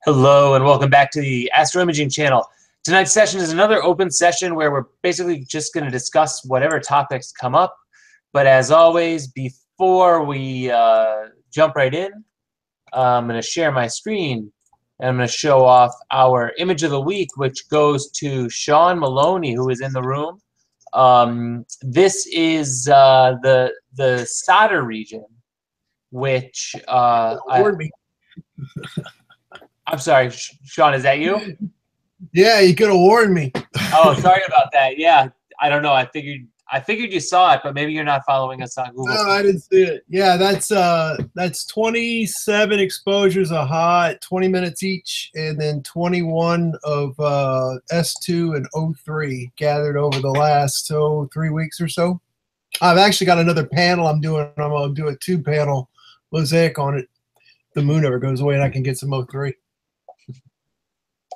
Hello and welcome back to the Astro Imaging channel. Tonight's session is another open session where we're basically just going to discuss whatever topics come up. But as always, before we jump right in, I'm going to share my screen and I'm going to show off our image of the week, which goes to Sean Maloney, who is in the room. This is the solder region, which I'm sorry, Sean, is that you? Yeah, you could have warned me. Oh, sorry about that. Yeah, I don't know. I figured you saw it, but maybe you're not following us on Google. No, I didn't see it. Yeah, that's 27 exposures of hot, 20 minutes each, and then 21 of S2 and O3 gathered over the last 3 weeks or so. I've actually got another panel I'm doing. I'm going to do a 2-panel mosaic on it. The moon never goes away, and I can get some O3.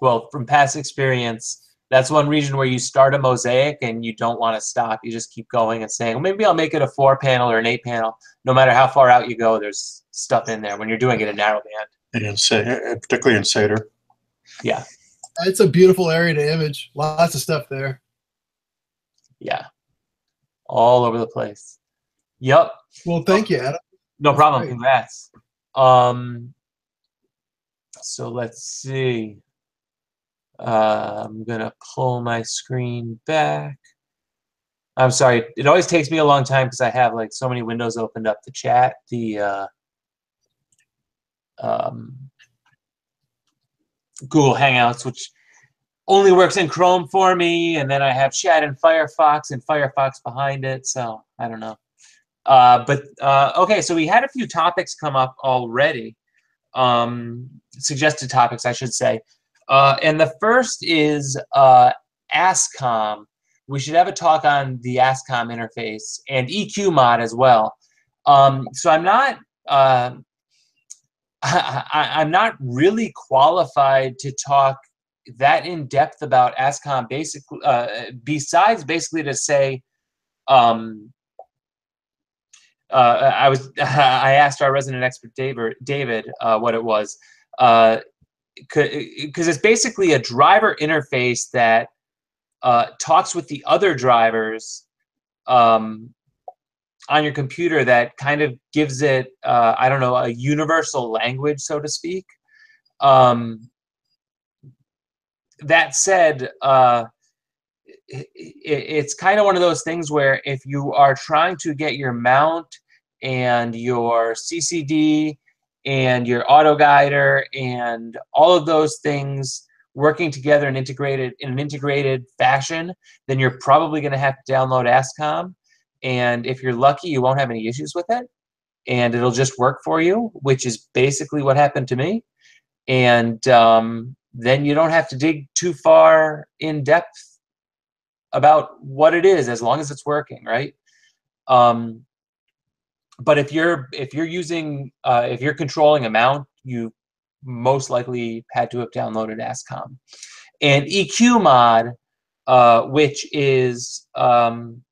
Well, from past experience, that's one region where you start a mosaic and you don't want to stop. You just keep going and saying, well, maybe I'll make it a 4-panel or an 8-panel. No matter how far out you go, there's stuff in there when you're doing it in narrowband. And particularly in Seder. Yeah. It's a beautiful area to image. Lots of stuff there. Yeah. All over the place. Yep. Well, thank you, Adam. No problem. Congrats. So let's see. I'm gonna pull my screen back. I'm sorry, it always takes me a long time because I have like so many windows opened up to chat. The Google Hangouts, which only works in Chrome for me, and then I have chat in Firefox and Firefox behind it, so I don't know. Okay, so we had a few topics come up already. Suggested topics, I should say. And the first is ASCOM. We should have a talk on the ASCOM interface and EQMOD as well. So I'm not I'm not really qualified to talk that in depth about ASCOM, basically, besides basically to say I asked our resident expert David what it was. Because it's basically a driver interface that talks with the other drivers on your computer that kind of gives it, I don't know, a universal language, so to speak. That said, it's kind of one of those things where if you are trying to get your mount and your CCD and your auto guider and all of those things working together and integrated in an integrated fashion, then you're probably going to have to download ASCOM. And if you're lucky, you won't have any issues with it, and it'll just work for you, which is basically what happened to me. And then you don't have to dig too far in depth about what it is, as long as it's working, right? But if you're using if you're controlling a mount, you most likely had to have downloaded ASCOM. And EQMOD, which is the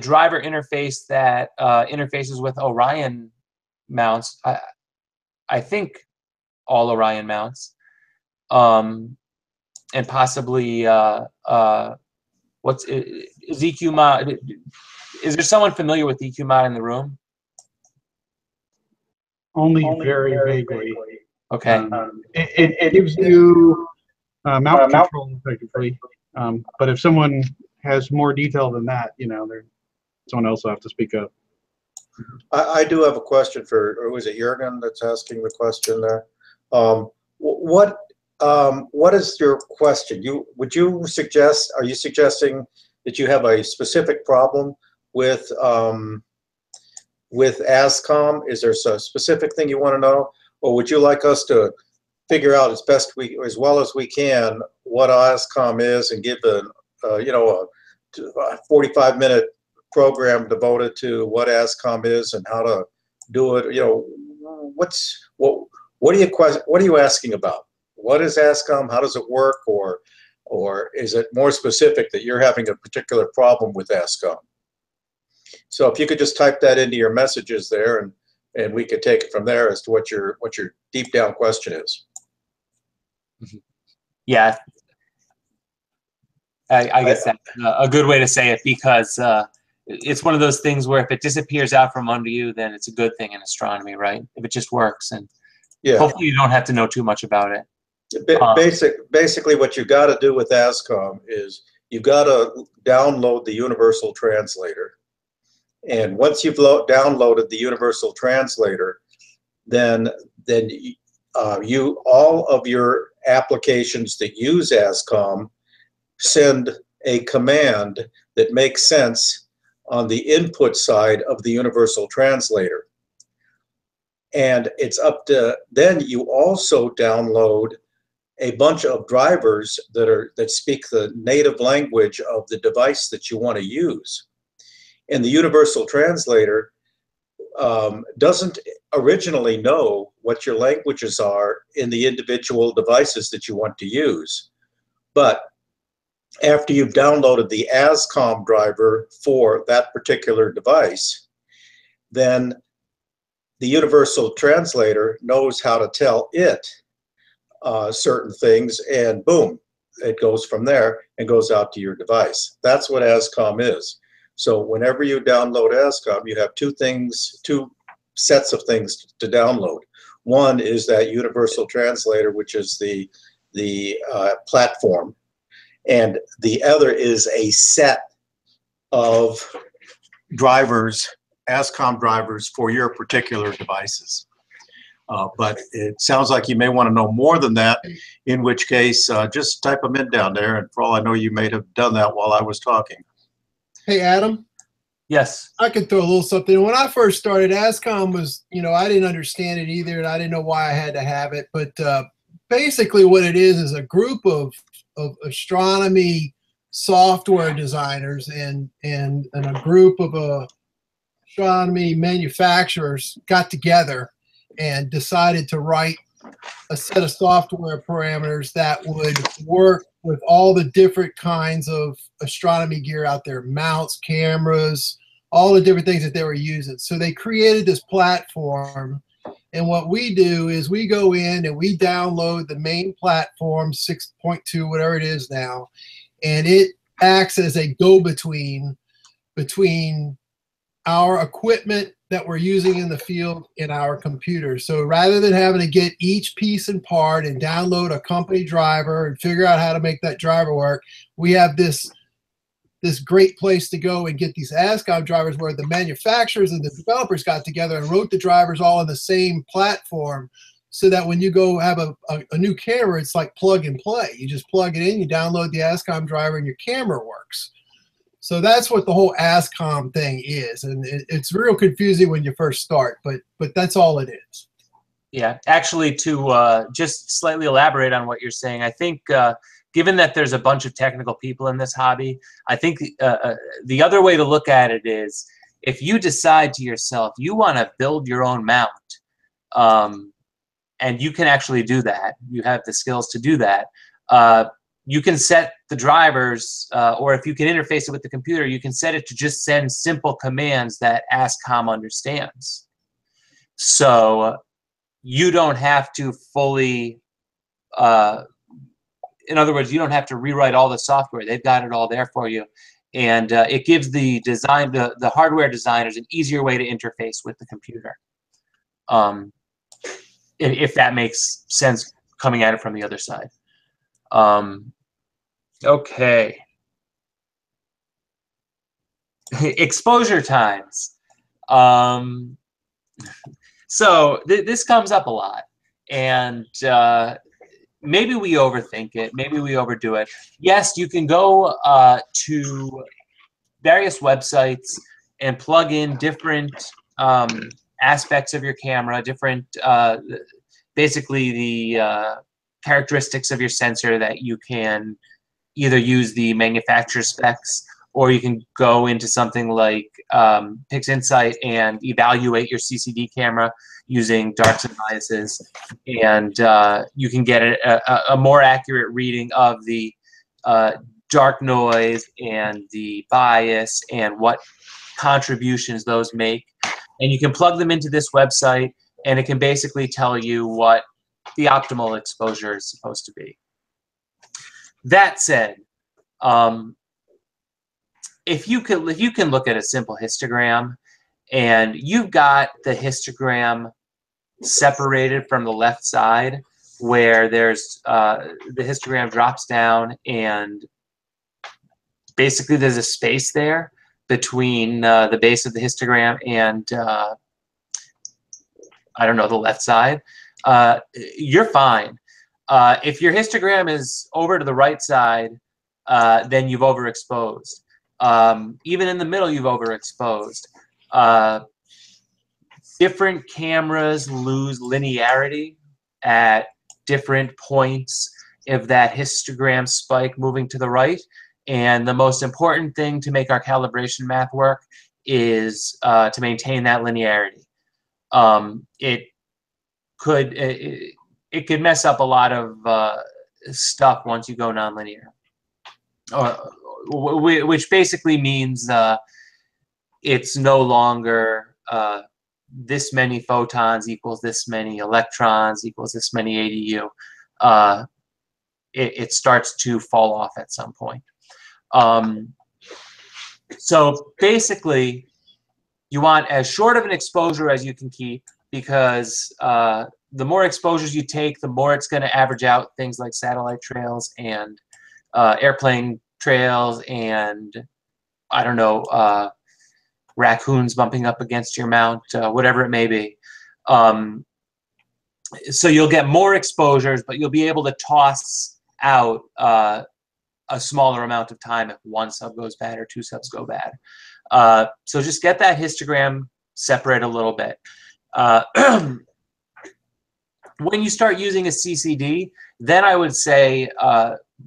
driver interface that interfaces with Orion mounts. I think all Orion mounts, and possibly is EQMOD? Is there someone familiar with EQMOD in the room? Only very vaguely. Okay. It gives you mount control effectively, but if someone has more detail than that, you know, someone else will have to speak up. I do have a question for, or was it Jürgen that's asking the question there? What is your question? Would you suggest, are you suggesting that you have a specific problem with ASCOM? Is there a specific thing you want to know, or would you like us to figure out as well as we can what ASCOM is and give a 45-minute program devoted to what ASCOM is and how to do it? You know, what are you asking about? What is ASCOM? How does it work? Or is it more specific that you're having a particular problem with ASCOM? So if you could just type that into your messages there, and we could take it from there as to what your deep down question is. Yeah, I guess that's a good way to say it, because it's one of those things where if it disappears out from under you, then it's a good thing in astronomy, right? If it just works, and Yeah. hopefully you don't have to know too much about it. Basically, what you got to do with ASCOM is you got to download the Universal Translator, and once you've downloaded the Universal Translator, then all of your applications that use ASCOM send a command that makes sense on the input side of the Universal Translator. And it's up to, then you also download a bunch of drivers that speak the native language of the device that you want to use. And the Universal Translator doesn't originally know what your languages are in the individual devices that you want to use. But after you've downloaded the ASCOM driver for that particular device, then the Universal Translator knows how to tell it certain things, and boom, it goes from there and goes out to your device. That's what ASCOM is. So whenever you download ASCOM, you have two sets of things to download. One is that Universal Translator, which is the platform, and the other is a set of drivers, ASCOM drivers for your particular devices. But it sounds like you may want to know more than that, in which case just type them in down there, and for all I know, you may have done that while I was talking. Hey, Adam. Yes. I could throw a little something. When I first started, ASCOM was, I didn't understand it either, and I didn't know why I had to have it. But basically what it is a group of astronomy software designers and a group of astronomy manufacturers got together and decided to write a set of software parameters that would work with all the different kinds of astronomy gear out there, mounts, cameras, all the different things that they were using. So they created this platform, and what we do is we go in and we download the main platform, 6.2, whatever it is now, and it acts as a go-between between our equipment that we're using in the field and our computer. So rather than having to get each piece and part and download a company driver and figure out how to make that driver work, we have this great place to go and get these ASCOM drivers where the manufacturers and the developers got together and wrote the drivers all on the same platform, so that when you go have a new camera, it's like plug and play. You just plug it in, you download the ASCOM driver, and your camera works. So that's what the whole ASCOM thing is, and it's real confusing when you first start, but that's all it is. Yeah, actually, to just slightly elaborate on what you're saying, I think given that there's a bunch of technical people in this hobby, I think the other way to look at it is, if you decide to yourself you want to build your own mount, and you can actually do that, you have the skills to do that, you can set the drivers, or if you can interface it with the computer, you can set it to just send simple commands that ASCOM understands. So you don't have to fully, in other words, you don't have to rewrite all the software. They've got it all there for you. And it gives the hardware designers an easier way to interface with the computer. If that makes sense coming at it from the other side. Okay. Exposure times. So this comes up a lot, and maybe we overthink it, maybe we overdo it. Yes, you can go to various websites and plug in different aspects of your camera, different, basically the characteristics of your sensor that you can either use the manufacturer specs, or you can go into something like PixInsight and evaluate your CCD camera using darks and biases, and you can get a more accurate reading of the dark noise and the bias and what contributions those make. And you can plug them into this website, and it can basically tell you what the optimal exposure is supposed to be. That said, if you can look at a simple histogram and you've got the histogram separated from the left side where there's the histogram drops down and basically there's a space there between the base of the histogram and I don't know, the left side, you're fine. If your histogram is over to the right side, then you've overexposed. Even in the middle, you've overexposed. Different cameras lose linearity at different points of that histogram spike moving to the right. And the most important thing to make our calibration math work is to maintain that linearity. It could mess up a lot of stuff once you go nonlinear, which basically means it's no longer this many photons equals this many electrons equals this many ADU. It starts to fall off at some point. So basically, you want as short of an exposure as you can keep, because the more exposures you take, the more it's going to average out things like satellite trails and airplane trails and, I don't know, raccoons bumping up against your mount, whatever it may be. So you'll get more exposures, but you'll be able to toss out a smaller amount of time if one sub goes bad or two subs go bad. So just get that histogram separate a little bit. When you start using a CCD, then I would say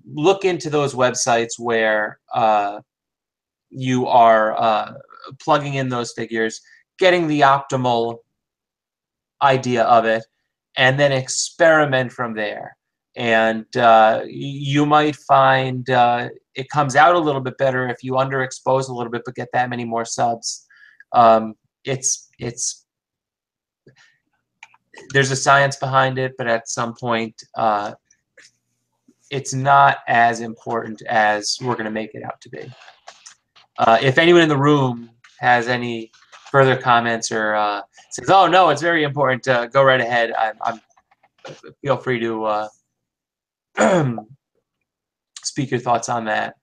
look into those websites where you are plugging in those figures, getting the optimal idea of it, and then experiment from there. And you might find it comes out a little bit better if you underexpose a little bit but get that many more subs. There's a science behind it, but at some point it's not as important as we're going to make it out to be. If anyone in the room has any further comments or says, "Oh no, it's very important," go right ahead. Feel free to speak your thoughts on that.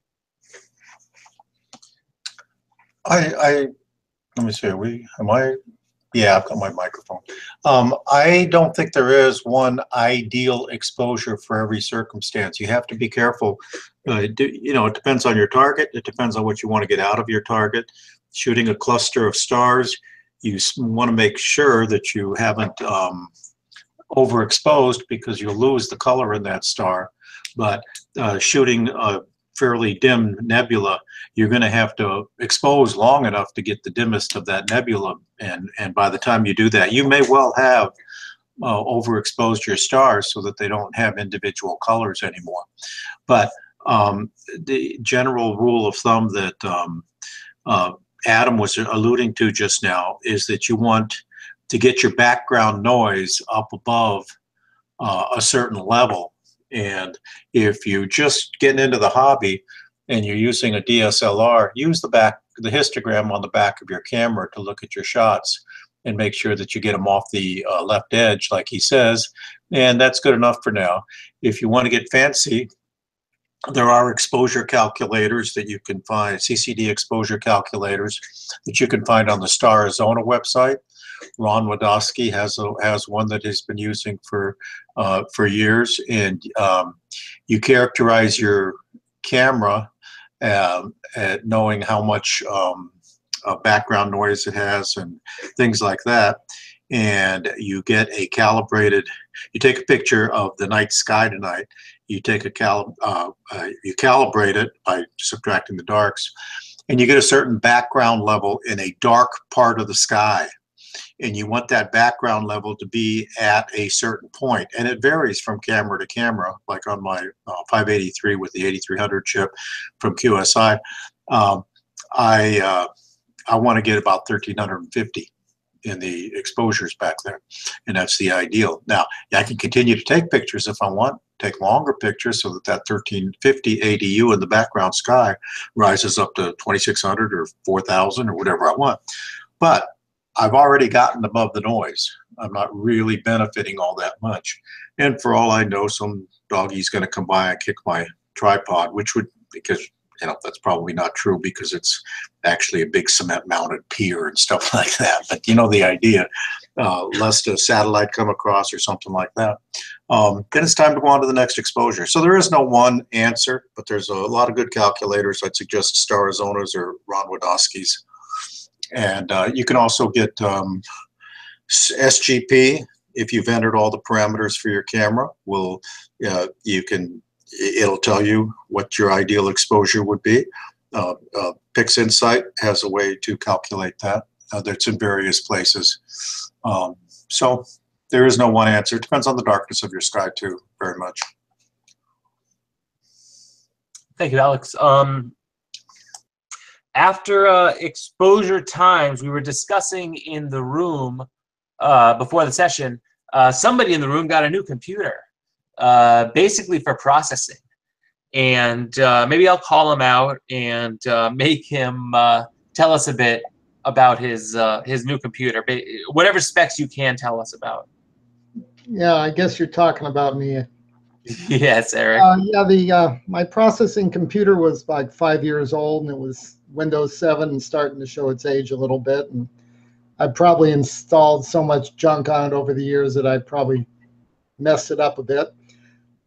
Let me see. Yeah, I've got my microphone. I don't think there is one ideal exposure for every circumstance. You have to be careful. It depends on your target. It depends on what you want to get out of your target. Shooting a cluster of stars, you want to make sure that you haven't overexposed, because you'll lose the color in that star. But shooting a fairly dim nebula, you're going to have to expose long enough to get the dimmest of that nebula, and by the time you do that, you may well have overexposed your stars so that they don't have individual colors anymore. But the general rule of thumb that Adam was alluding to just now is that you want to get your background noise up above a certain level. And if you're just getting into the hobby and you're using a DSLR, use the histogram on the back of your camera to look at your shots and make sure that you get them off the left edge, like he says, and that's good enough for now. If you want to get fancy, there are exposure calculators that you can find, CCD exposure calculators that you can find on the Star Arizona website. Ron Wadowski has one that he's been using for years, and you characterize your camera at knowing how much background noise it has and things like that, and you get a calibrated. You take a picture of the night sky tonight. You take you calibrate it by subtracting the darks, and you get a certain background level in a dark part of the sky. And you want that background level to be at a certain point. And it varies from camera to camera, like on my 583 with the 8300 chip from QSI. I want to get about 1350. in the exposures back there, and that's the ideal. Now, I can continue to take pictures if I want, take longer pictures so that that 1350 ADU in the background sky rises up to 2600 or 4000 or whatever I want. But I've already gotten above the noise. I'm not really benefiting all that much. And for all I know, some doggie's going to come by and kick my tripod, which would, because that's probably not true because it's actually a big cement mounted pier and stuff like that. But you know the idea, lest a satellite come across or something like that. Then it's time to go on to the next exposure. So there is no one answer, but there's a lot of good calculators. I'd suggest Starizona's or Ron Wadowski's. And you can also get SGP if you've entered all the parameters for your camera. It'll tell you what your ideal exposure would be. PixInsight has a way to calculate that. That's in various places. So there is no one answer. It depends on the darkness of your sky too, very much. Thank you, Alex. After exposure times, we were discussing in the room before the session, somebody in the room got a new computer. Basically for processing, and maybe I'll call him out and make him tell us a bit about his new computer. Whatever specs you can tell us about. Yeah, I guess you're talking about me. Yes, Eric. My processing computer was like 5 years old, and it was Windows 7 and starting to show its age a little bit. And I probably installed so much junk on it over the years that I probably messed it up a bit.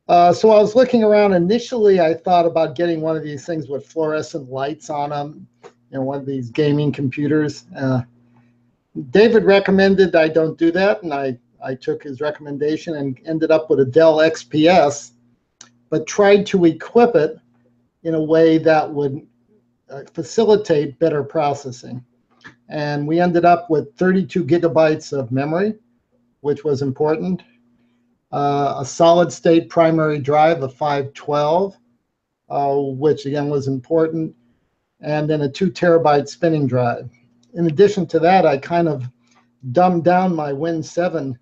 So I was looking around. Initially, I thought about getting one of these things with fluorescent lights on them, one of these gaming computers. David recommended I don't do that, and I took his recommendation and ended up with a Dell XPS, but tried to equip it in a way that would facilitate better processing. And we ended up with 32 gigabytes of memory, which was important. A solid-state primary drive of 512, which again was important, and then a 2 terabyte spinning drive. In addition to that, I kind of dumbed down my Win 7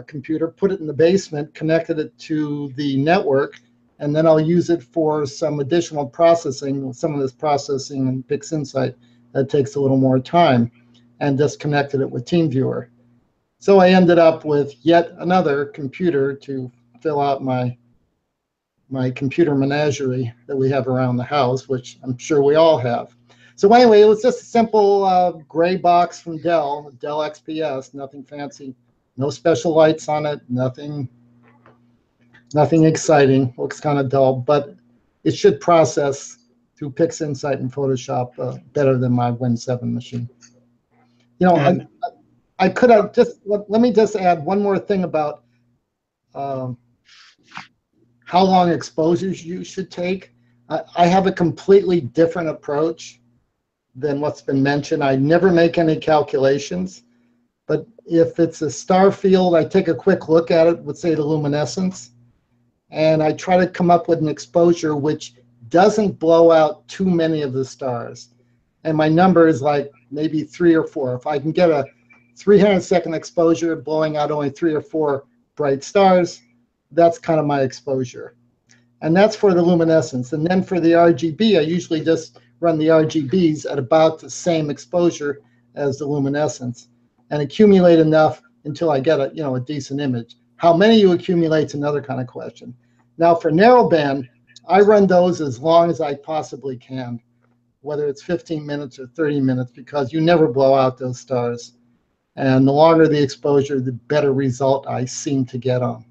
computer, put it in the basement, connected it to the network, and then I'll use it for some additional processing, some of this processing in PixInsight that takes a little more time, and just connected it with TeamViewer. So I ended up with yet another computer to fill out my computer menagerie that we have around the house, which I'm sure we all have. So anyway, it was just a simple gray box from Dell XPS, nothing fancy, no special lights on it, nothing exciting, looks kind of dull, but it should process through PixInsight and Photoshop better than my Win 7 machine. I could have let me just add one more thing about how long exposures you should take. I have a completely different approach than what's been mentioned. I never make any calculations, but if it's a star field, I take a quick look at it with, say, the luminescence, and I try to come up with an exposure which doesn't blow out too many of the stars. And my number is like maybe 3 or 4. If I can get a 300-second exposure blowing out only 3 or 4 bright stars, that's kind of my exposure. And that's for the luminescence. And then for the RGB, I usually just run the RGBs at about the same exposure as the luminescence and accumulate enough until I get a decent image. How many you accumulate is another kind of question. Now for narrowband, I run those as long as I possibly can, whether it's 15 minutes or 30 minutes, because you never blow out those stars. And the longer the exposure, the better result I seem to get on.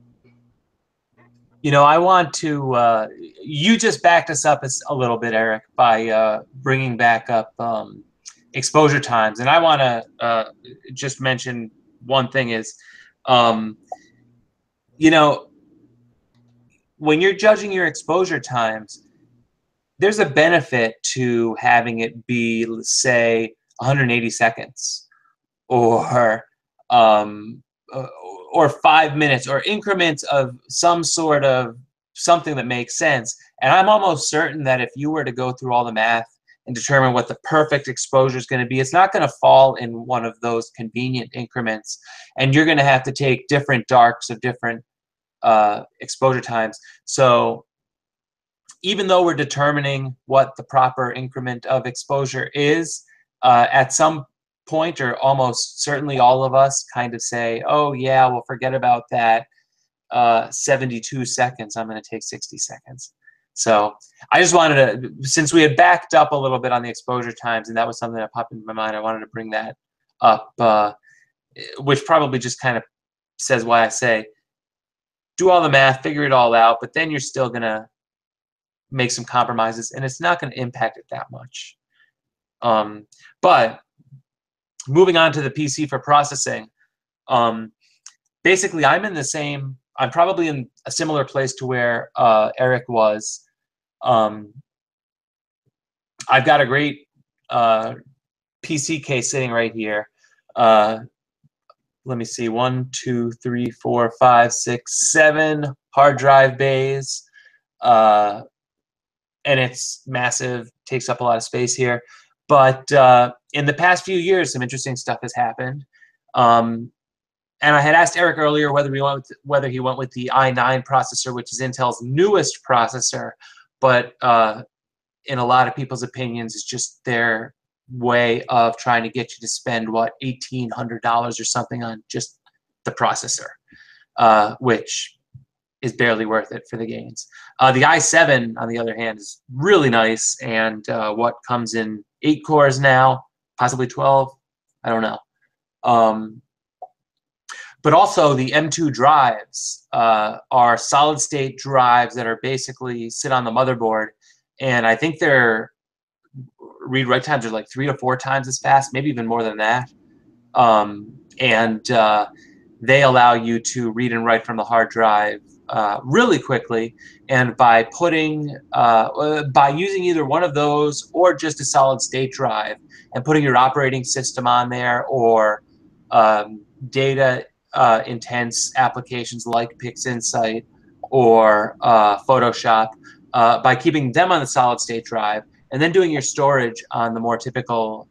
I want to, you just backed us up a little bit, Eric, by bringing back up exposure times. And I want to just mention one thing is, when you're judging your exposure times, there's a benefit to having it be, say, 180 seconds or 5 minutes or increments of some sort of something that makes sense. And I'm almost certain that if you were to go through all the math and determine what the perfect exposure is going to be. It's not going to fall in one of those convenient increments, and you're going to have to take different darks of different exposure times. So even though we're determining what the proper increment of exposure is, at some point, or almost certainly all of us kind of say, oh yeah, well, forget about that 72 seconds, I'm going to take 60 seconds. So I just wanted to, since we had backed up a little bit on the exposure times, and that was something that popped into my mind, I wanted to bring that up, which probably just kind of says why I say, do all the math, figure it all out, but then you're still going to make some compromises, and it's not going to impact it that much. But moving on to the PC for processing, basically I'm probably in a similar place to where Eric was. I've got a great PC case sitting right here. Let me see, 1, 2, 3, 4, 5, 6, 7 hard drive bays. And it's massive, takes up a lot of space here. But in the past few years, some interesting stuff has happened. And I had asked Eric earlier whether he went with the i9 processor, which is Intel's newest processor, but in a lot of people's opinions, it's just their way of trying to get you to spend, what, $1,800 or something on just the processor, which is barely worth it for the gains. The i7, on the other hand, is really nice, and what comes in 8 cores now, possibly 12, I don't know. But also the M2 drives are solid-state drives that are basically sit on the motherboard, and I think their read-write times are like 3 to 4 times as fast, maybe even more than that. And they allow you to read and write from the hard drive really quickly, and by using either one of those or just a solid-state drive and putting your operating system on there, or data intense applications like PixInsight or Photoshop, by keeping them on the solid state drive and then doing your storage on the more typical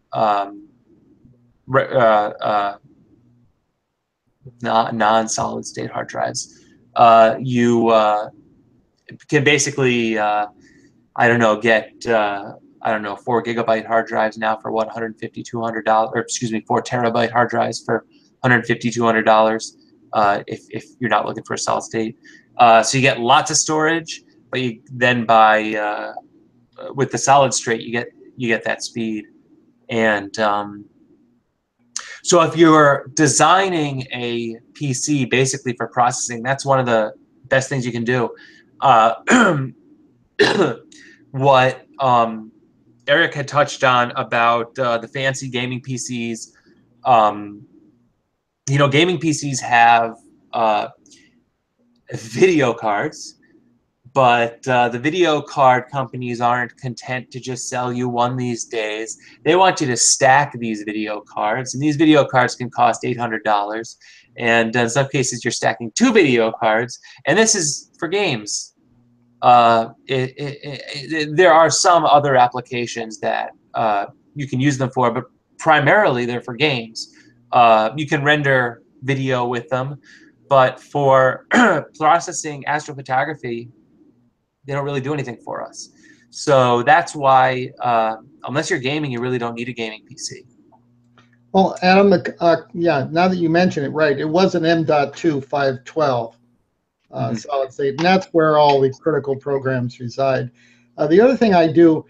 non-solid state hard drives, you can basically I don't know, get 4 gigabyte hard drives now for what, $150, $200, or excuse me, 4 terabyte hard drives for $150, $200 if you're not looking for a solid state. So you get lots of storage, but you then buy with the solid state you get that speed. And so if you're designing a PC basically for processing, that's one of the best things you can do. What Eric had touched on about the fancy gaming PCs. You know, gaming PCs have video cards, but the video card companies aren't content to just sell you one these days. They want you to stack these video cards, and these video cards can cost $800. And in some cases, you're stacking 2 video cards, and this is for games. There are some other applications that you can use them for, but primarily they're for games. You can render video with them, but for processing astrophotography, they don't really do anything for us. So that's why, unless you're gaming, you really don't need a gaming PC. Well, Adam, yeah, now that you mention it, right, it was an M.2 512 solid state, and that's where all the critical programs reside. The other thing I do,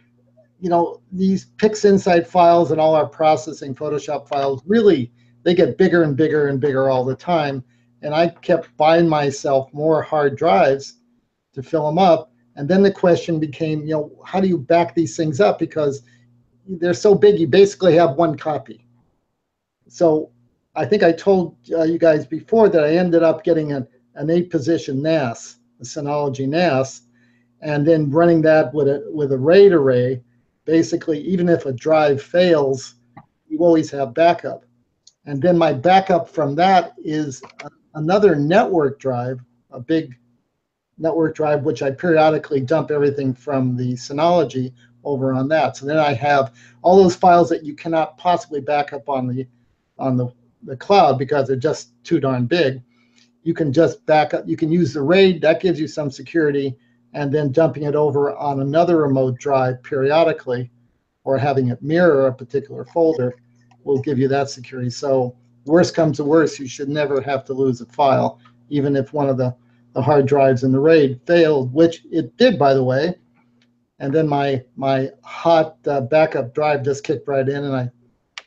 you know, these PixInsight files and all our processing Photoshop files, really, they get bigger and bigger and bigger all the time. And I kept buying myself more hard drives to fill them up. And then the question became, you know, how do you back these things up? Because they're so big, you basically have one copy. So I think I told you guys before that I ended up getting an 8-position NAS, a Synology NAS, and then running that with a RAID array. Basically, even if a drive fails, you always have backup. And then my backup from that is another network drive, a big network drive, which I periodically dump everything from the Synology, over on that. So then I have all those files that you cannot possibly back up on the cloud because they're just too darn big. You can just back up. You can use the RAID. That gives you some security. And then dumping it over on another remote drive periodically, or having it mirror a particular folder, will give you that security. So worst comes to worst, you should never have to lose a file, even if one of the hard drives in the RAID failed, which it did, by the way. And then my hot backup drive just kicked right in, and I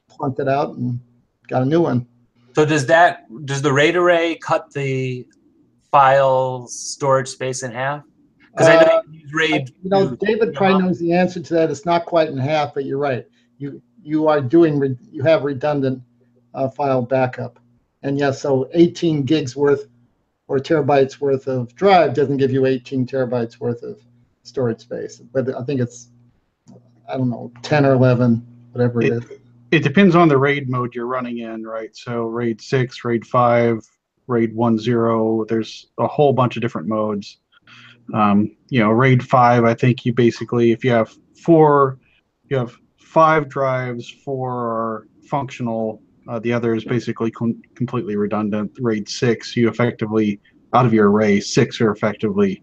plunked it out and got a new one. So does the RAID array cut the file storage space in half? Because I know you use RAID. David probably knows the answer to that. It's not quite in half, but you're right. You have redundant file backup, and yes, so 18 gigs worth or terabytes worth of drive doesn't give you 18 terabytes worth of storage space. But I think it's, I don't know, 10 or 11, whatever it is. It depends on the RAID mode you're running in, right? So RAID 6, RAID 5, RAID 1.0. There's a whole bunch of different modes. RAID 5, I think you basically, if you have 5 drives, 4 are functional. The other is basically completely redundant. RAID 6, you effectively, out of your array, 6 are effectively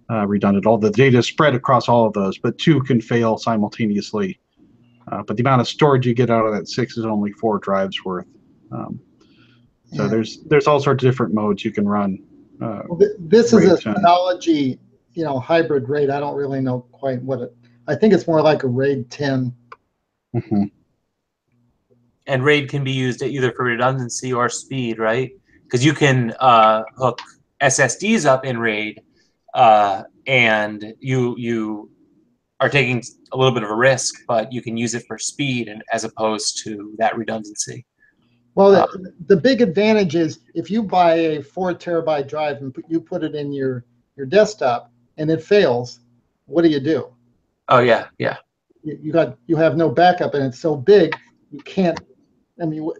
redundant. All the data is spread across all of those, but 2 can fail simultaneously. But the amount of storage you get out of that 6 is only 4 drives worth. So there's all sorts of different modes you can run. This is a Synology, hybrid RAID. I don't really know quite what it. I think it's more like a RAID 10. Mm-hmm. And RAID can be used either for redundancy or speed, right? Because you can hook SSDs up in RAID, and you are taking a little bit of a risk, but you can use it for speed and as opposed to that redundancy. Well, the big advantage is if you buy a 4 terabyte drive and you put it in your desktop and it fails, what do? Oh yeah. You have no backup, and it's so big you can't. I mean,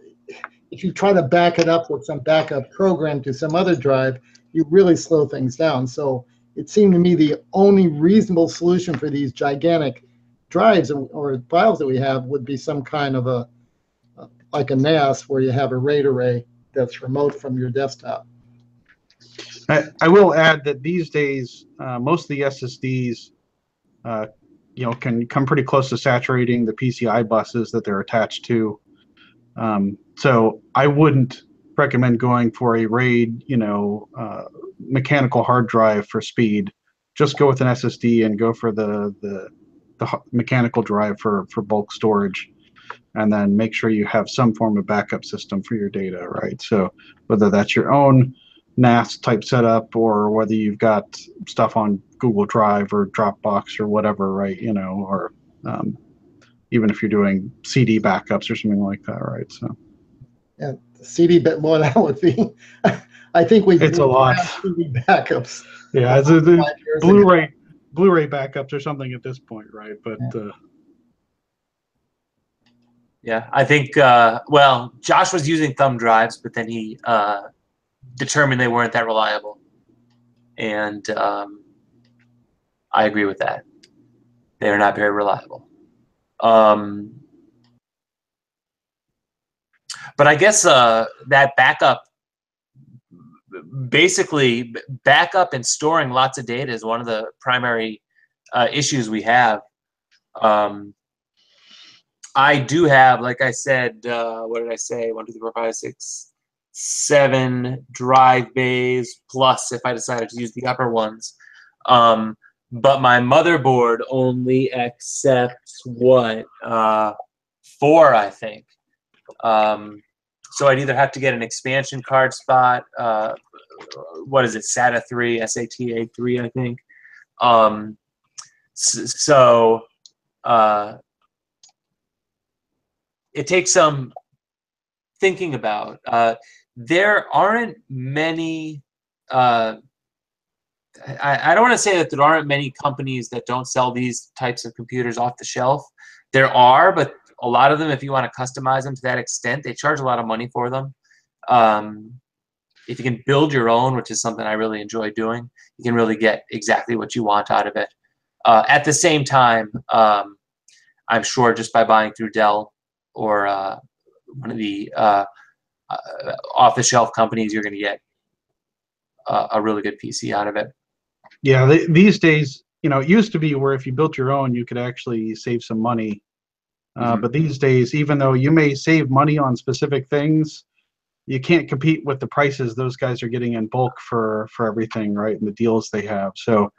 if you try to back it up with some backup program to some other drive, you really slow things down. So it seemed to me the only reasonable solution for these gigantic drives or files that we have would be some kind of like a NAS where you have a RAID array that's remote from your desktop. I will add that these days, most of the SSDs, can come pretty close to saturating the PCI buses that they're attached to. So I wouldn't recommend going for a RAID, mechanical hard drive for speed. Just go with an SSD and go for the mechanical drive for bulk storage. And then make sure you have some form of backup system for your data, right? So whether that's your own NAS type setup or whether you've got stuff on Google Drive or Dropbox or whatever, right? Or even if you're doing CD backups or something like that, right? So yeah, CD bit more that would be. I think it's a lot. CD backups. Yeah, it's Blu-ray backups or something at this point, right? But yeah, I think, Josh was using thumb drives, but then he determined they weren't that reliable. And I agree with that. They're not very reliable. But I guess that backup, basically backup and storing lots of data is one of the primary issues we have. I do have, like I said, what did I say? 1, 2, 3, 4, 5, 6, 7 drive bays, plus if I decided to use the upper ones. But my motherboard only accepts what? 4, I think. So I'd either have to get an expansion card spot. What is it? SATA 3, SATA 3, I think. It takes some thinking about. There aren't many. I don't want to say that there aren't many companies that don't sell these types of computers off the shelf. There are, but a lot of them, if you want to customize them to that extent, they charge a lot of money for them. If you can build your own, which is something I really enjoy doing, you can really get exactly what you want out of it. At the same time, I'm sure just by buying through Dell or one of the off-the-shelf companies, you're going to get a really good PC out of it. Yeah, these days, you know, it used to be where if you built your own, you could actually save some money. But these days, even though you may save money on specific things, you can't compete with the prices those guys are getting in bulk for everything, right? And the deals they have. So,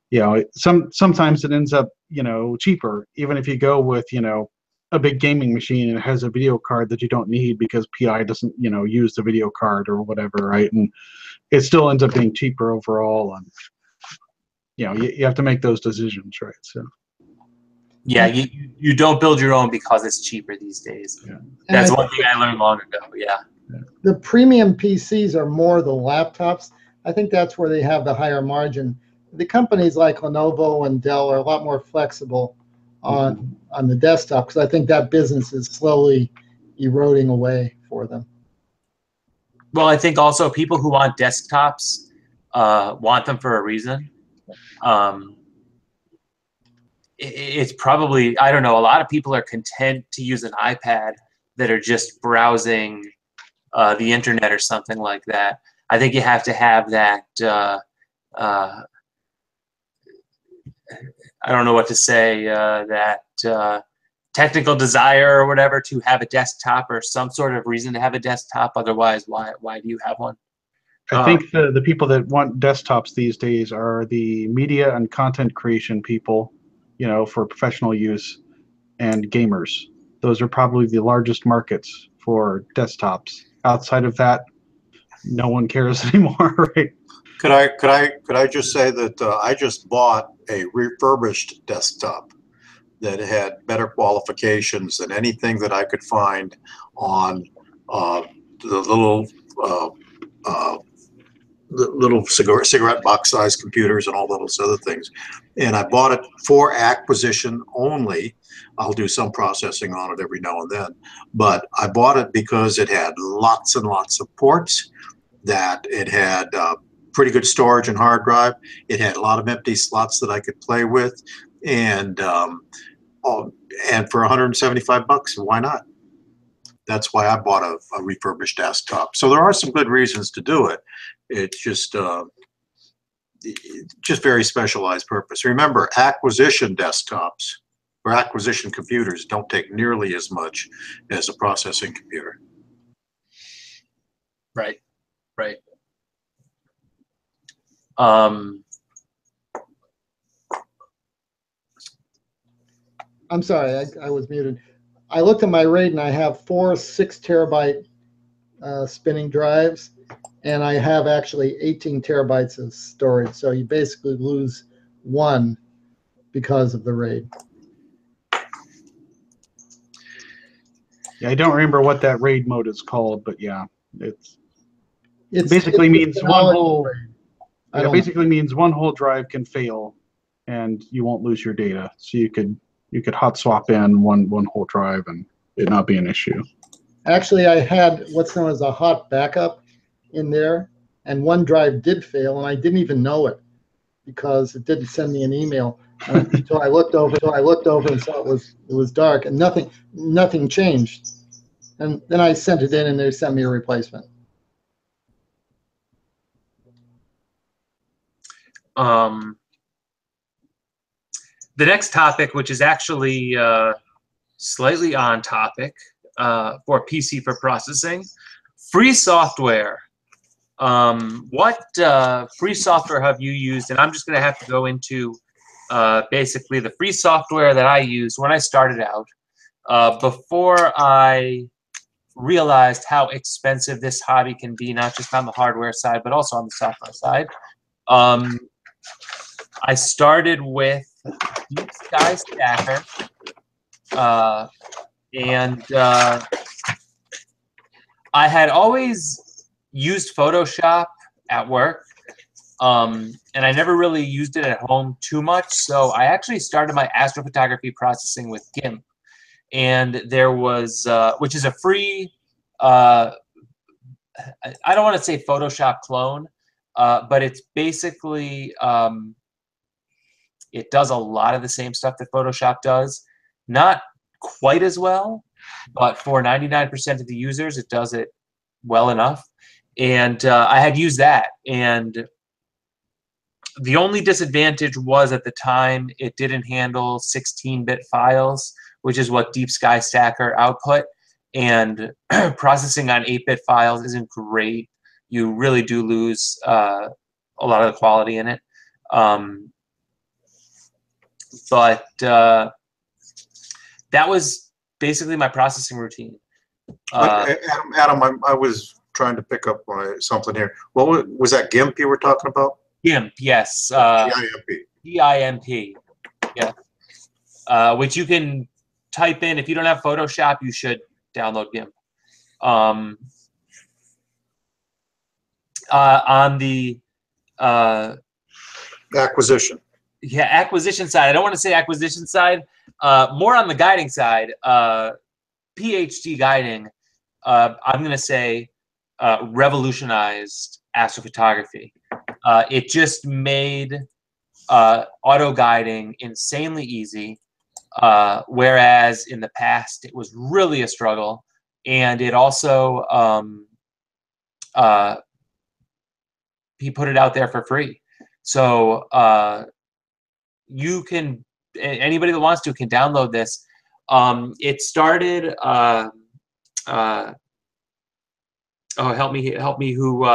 you know, sometimes it ends up, you know, cheaper, even if you go with, you know, a big gaming machine and it has a video card that you don't need because PI doesn't, you know, use the video card or whatever, right? And it still ends up being cheaper overall. And, you know, you have to make those decisions, right? So. Yeah, you don't build your own because it's cheaper these days. Yeah. That's one thing I learned long ago. Yeah. The premium PCs are more the laptops. I think that's where they have the higher margin. The companies like Lenovo and Dell are a lot more flexible on the desktop because I think that business is slowly eroding away for them. Well, I think also people who want desktops want them for a reason. It's probably, I don't know, a lot of people are content to use an iPad that are just browsing the internet or something like that. I think you have to have that, I don't know what to say, that technical desire or whatever to have a desktop or some sort of reason to have a desktop. Otherwise, why do you have one? I think the people that want desktops these days are the media and content creation people, you know, for professional use, and gamers. Those are probably the largest markets for desktops. Outside of that, no one cares anymore, right? Could I just say that I just bought a refurbished desktop that had better qualifications than anything that I could find on the little cigarette box size computers and all those other things. And I bought it for acquisition only. I'll do some processing on it every now and then, but I bought it because it had lots and lots of ports, that it had pretty good storage and hard drive. It had a lot of empty slots that I could play with, and for $175, why not? That's why I bought a refurbished desktop. So there are some good reasons to do it. It's just very specialized purpose. Remember, acquisition desktops or acquisition computers don't take nearly as much as a processing computer. Right. I'm sorry, I was muted. I looked at my RAID and I have 4 6-terabyte spinning drives, and I have actually 18 terabytes of storage. So you basically lose 1 because of the RAID. Yeah, I don't remember what that RAID mode is called, but yeah, it basically means one whole. Yeah, basically means one whole drive can fail, and you won't lose your data. So you could hot swap in one whole drive and it not be an issue. Actually, I had what's known as a hot backup in there, and one drive did fail, and I didn't even know it because it didn't send me an email until I looked over and saw it was dark, and nothing changed. And then I sent it in, and they sent me a replacement. The next topic, which is actually slightly on topic for PC for processing, free software. What free software have you used? And I'm just going to have to go into basically the free software that I used when I started out, before I realized how expensive this hobby can be, not just on the hardware side, but also on the software side. I started with Deep Sky Stacker, and I had always used Photoshop at work, and I never really used it at home too much. So I actually started my astrophotography processing with GIMP, and there was, which is a free, I don't want to say Photoshop clone, but it's basically It does a lot of the same stuff that Photoshop does. Not quite as well, but for 99% of the users, it does it well enough. And I had used that. And the only disadvantage was at the time it didn't handle 16-bit files, which is what Deep Sky Stacker output. And processing on 8-bit files isn't great. You really do lose a lot of the quality in it. But that was basically my processing routine. Adam, I was trying to pick up something here. What was that GIMP you were talking about? GIMP, yes. GIMP. GIMP, yeah. Which you can type in. If you don't have Photoshop, you should download GIMP. On the acquisition. Yeah, acquisition side. I don't want to say acquisition side. More on the guiding side. PhD guiding, I'm going to say, revolutionized astrophotography. It just made auto guiding insanely easy, whereas in the past it was really a struggle. And it also, he put it out there for free. So you can, anybody that wants to can download this. It started, oh, help me, who,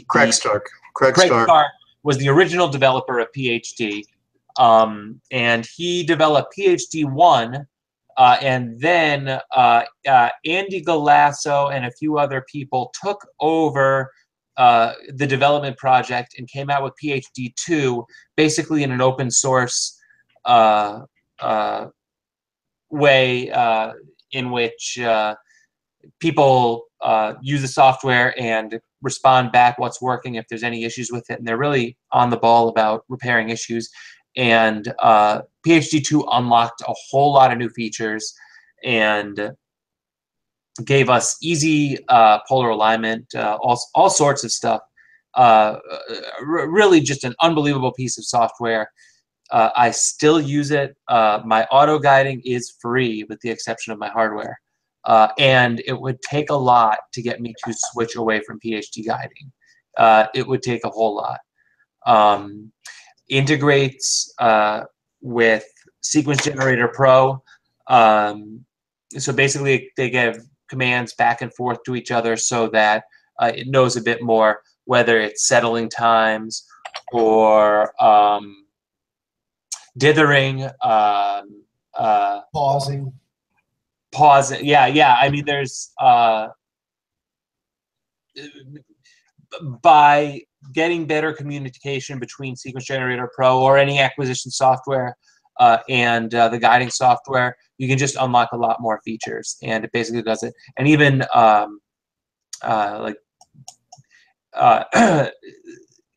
Craig Stark. Craig Stark was the original developer of PhD. And he developed PhD 1, and then Andy Galasso and a few other people took over the development project and came out with PhD 2, basically in an open source way in which people use the software and respond back what's working if there's any issues with it. And they're really on the ball about repairing issues. And PhD 2 unlocked a whole lot of new features and gave us easy polar alignment, all sorts of stuff. Really just an unbelievable piece of software. I still use it. My auto guiding is free with the exception of my hardware. And it would take a lot to get me to switch away from PhD guiding. It would take a whole lot. Integrates with Sequence Generator Pro. So basically they give commands back and forth to each other so that it knows a bit more, whether it's settling times or dithering, Pausing. Yeah. I mean, there's by getting better communication between Sequence Generator Pro or any acquisition software and the guiding software, you can just unlock a lot more features, and it basically does it. And even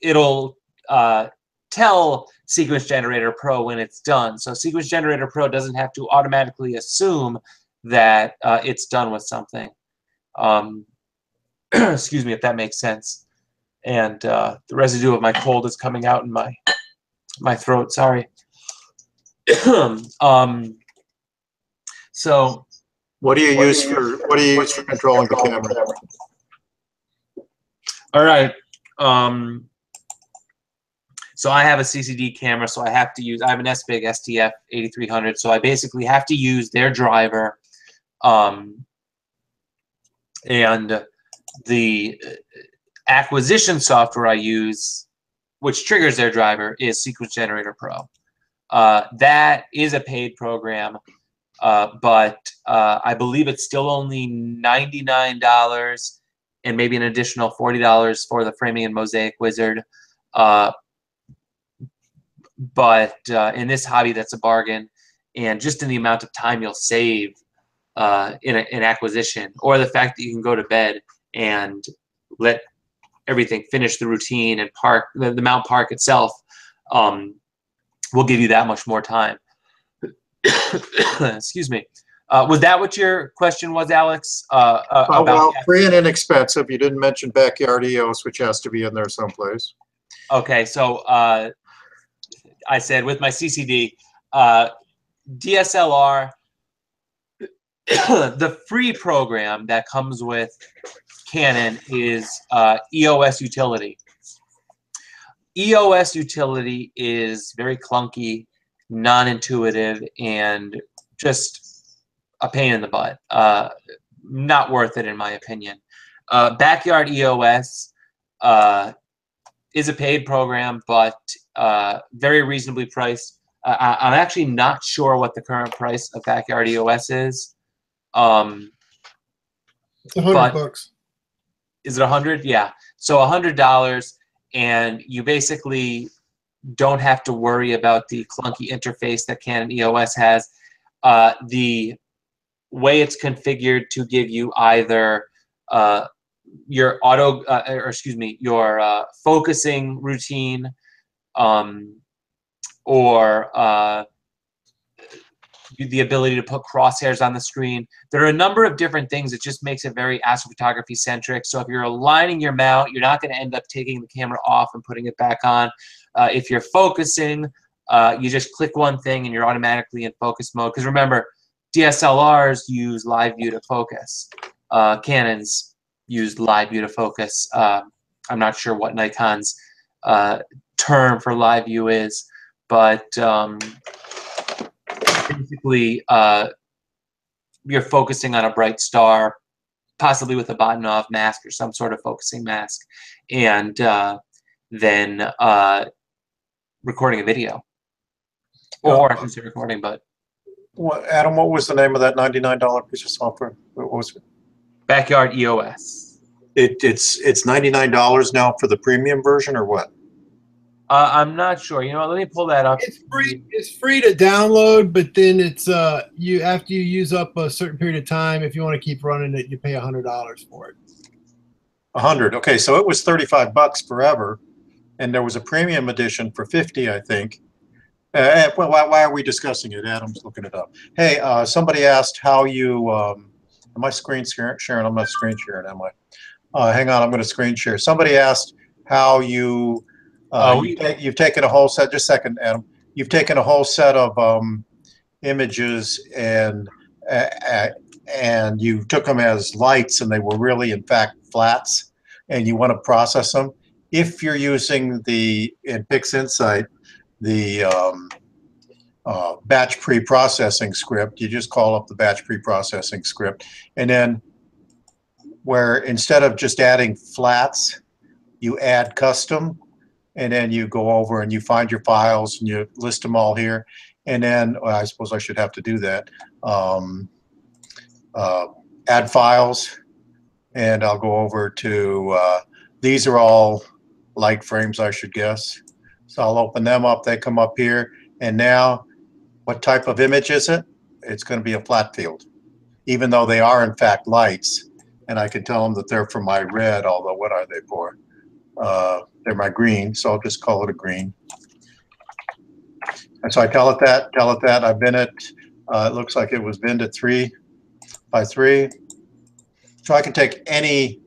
it'll tell Sequence Generator Pro when it's done. So Sequence Generator Pro doesn't have to automatically assume that it's done with something. Excuse me if that makes sense. And the residue of my cold is coming out in my throat. Sorry. So what do you use for controlling the camera? All right. So I have a CCD camera, so I have an SBIG STF 8300, so I basically have to use their driver, and the acquisition software I use, which triggers their driver, is Sequence Generator Pro. That is a paid program, but I believe it's still only $99 and maybe an additional $40 for the Framing and Mosaic Wizard. But in this hobby, that's a bargain. And just in the amount of time you'll save in acquisition, or the fact that you can go to bed and let everything finish the routine and park, the mount park itself, will give you that much more time. Excuse me. Was that what your question was, Alex? Well, free and inexpensive. You didn't mention backyard EOS, which has to be in there someplace. Okay, so I said with my CCD, DSLR, the free program that comes with Canon is EOS Utility. EOS Utility is very clunky, non-intuitive, and just a pain in the butt. Not worth it, in my opinion. Backyard EOS is a paid program, but very reasonably priced. I'm actually not sure what the current price of Backyard EOS is. It's $100. Is it 100? Yeah. So $100, and you basically don't have to worry about the clunky interface that Canon EOS has. The way it's configured to give you either your your focusing routine, or the ability to put crosshairs on the screen. There are a number of different things that just makes it very astrophotography centric. So if you're aligning your mount, you're not going to end up taking the camera off and putting it back on. If you're focusing, you just click one thing and you're automatically in focus mode. Because remember, DSLRs use live view to focus. Canons use live view to focus. I'm not sure what Nikon's term for live view is, but basically you're focusing on a bright star, possibly with a Batinov mask or some sort of focusing mask, and then recording a video. Or I shouldn't say recording, but... Adam, what was the name of that $99 piece of software? What was it? Backyard EOS. It's $99 now for the premium version, or what? I'm not sure. You know what? Let me pull that up. It's free. It's free to download, but then it's you after you use up a certain period of time. If you want to keep running it, you pay $100 for it. 100. Okay, so it was $35 forever, and there was a premium edition for 50, I think. Well, why are we discussing it? Adam's looking it up. Hey, somebody asked how you. Am I screen sharing? I'm not screen sharing, am I? Hang on, I'm going to screen share. Somebody asked how you. You've taken a whole set. Just a second, Adam. You've taken a whole set of images and you took them as lights, and they were really, in fact, flats, and you want to process them. If you're using in PixInsight, the batch pre-processing script, you just call up the batch pre-processing script, and then where instead of just adding flats, you add custom. And then you go over and you find your files and you list them all here. And then, well, I suppose I should have to do that. Add files, and I'll go over to, these are all light frames, I should guess. So I'll open them up, they come up here. And now, what type of image is it? It's going to be a flat field, even though they are in fact lights. And I can tell them that they're for my red, although what are they for? They're my green, so I'll just call it a green. And so I tell it that. I bin it. It looks like it was binned at 3x3. So I can take any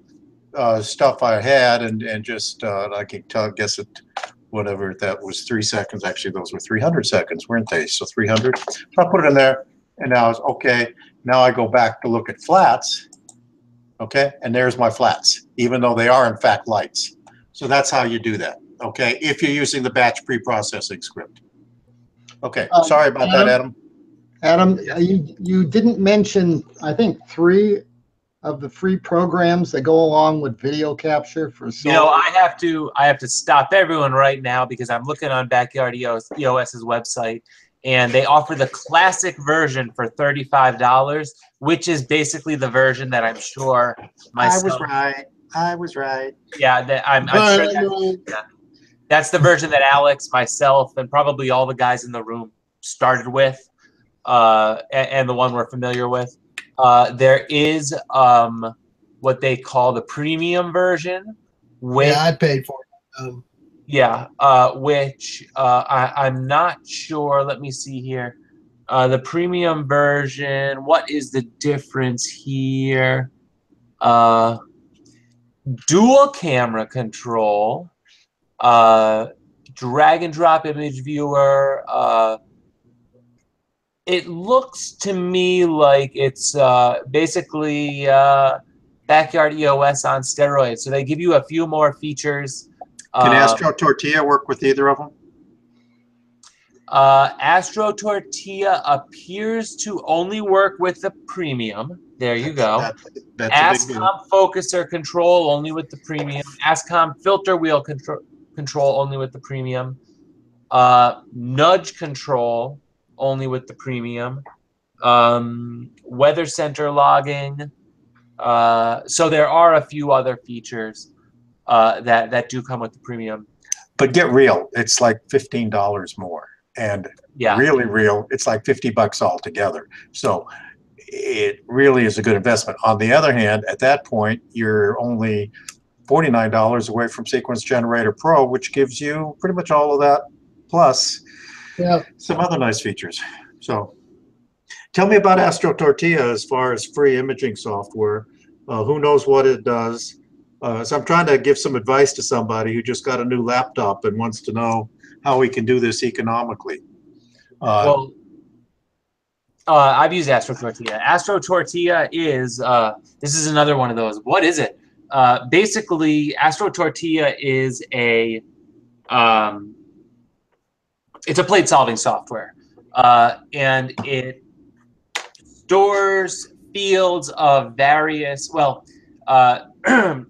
stuff I had and just, I can guess it, whatever that was, 3 seconds. Actually, those were 300 seconds, weren't they? So 300. So I put it in there, and now it's okay. Now I go back to look at flats. Okay, and there's my flats, even though they are in fact lights. So that's how you do that, okay, if you're using the batch pre-processing script. Okay, sorry about that, Adam. Adam, you didn't mention, I think, 3 of the free programs that go along with video capture for solar. You know, I have to stop everyone right now because I'm looking on Backyard EOS's website, and they offer the classic version for $35, which is basically the version that I'm sure myself. I was right. Yeah, I'm sure that's the version that Alex, myself, and probably all the guys in the room started with, and the one we're familiar with. There is what they call the premium version. Yeah, I paid for it. Which I'm not sure. Let me see here. The premium version, what is the difference here? Dual camera control, drag and drop image viewer. It looks to me like it's basically Backyard EOS on steroids. So they give you a few more features. Can Astrotortilla work with either of them? Astrotortilla appears to only work with the premium. There you go. That's a big deal. ASCOM focuser control only with the premium. ASCOM filter wheel control only with the premium. Nudge control only with the premium. Weather center logging. So there are a few other features that do come with the premium. But get real, it's like $15 more. And Yeah. really real, it's like $50 altogether. So it really is a good investment. On the other hand, at that point, you're only $49 away from Sequence Generator Pro, which gives you pretty much all of that, plus some other nice features. So tell me about Astrotortilla as far as free imaging software. Who knows what it does? So I'm trying to give some advice to somebody who just got a new laptop and wants to know how we can do this economically. Well, I've used Astrotortilla. Astrotortilla is, this is another one of those. What is it? Basically, Astrotortilla is a, it's a plate solving software. And it stores fields of various, well,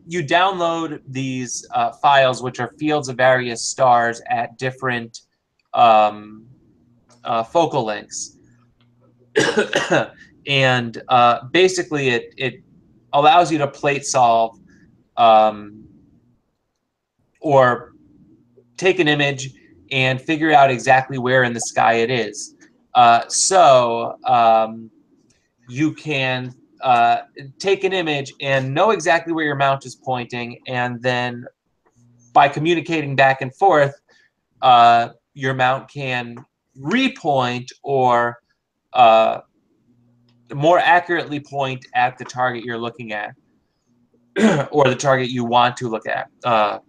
you download these files, which are fields of various stars at different focal lengths. And basically it allows you to plate solve or take an image and figure out exactly where in the sky it is. You can take an image and know exactly where your mount is pointing, and then by communicating back and forth, your mount can repoint or more accurately point at the target you're looking at, or the target you want to look at,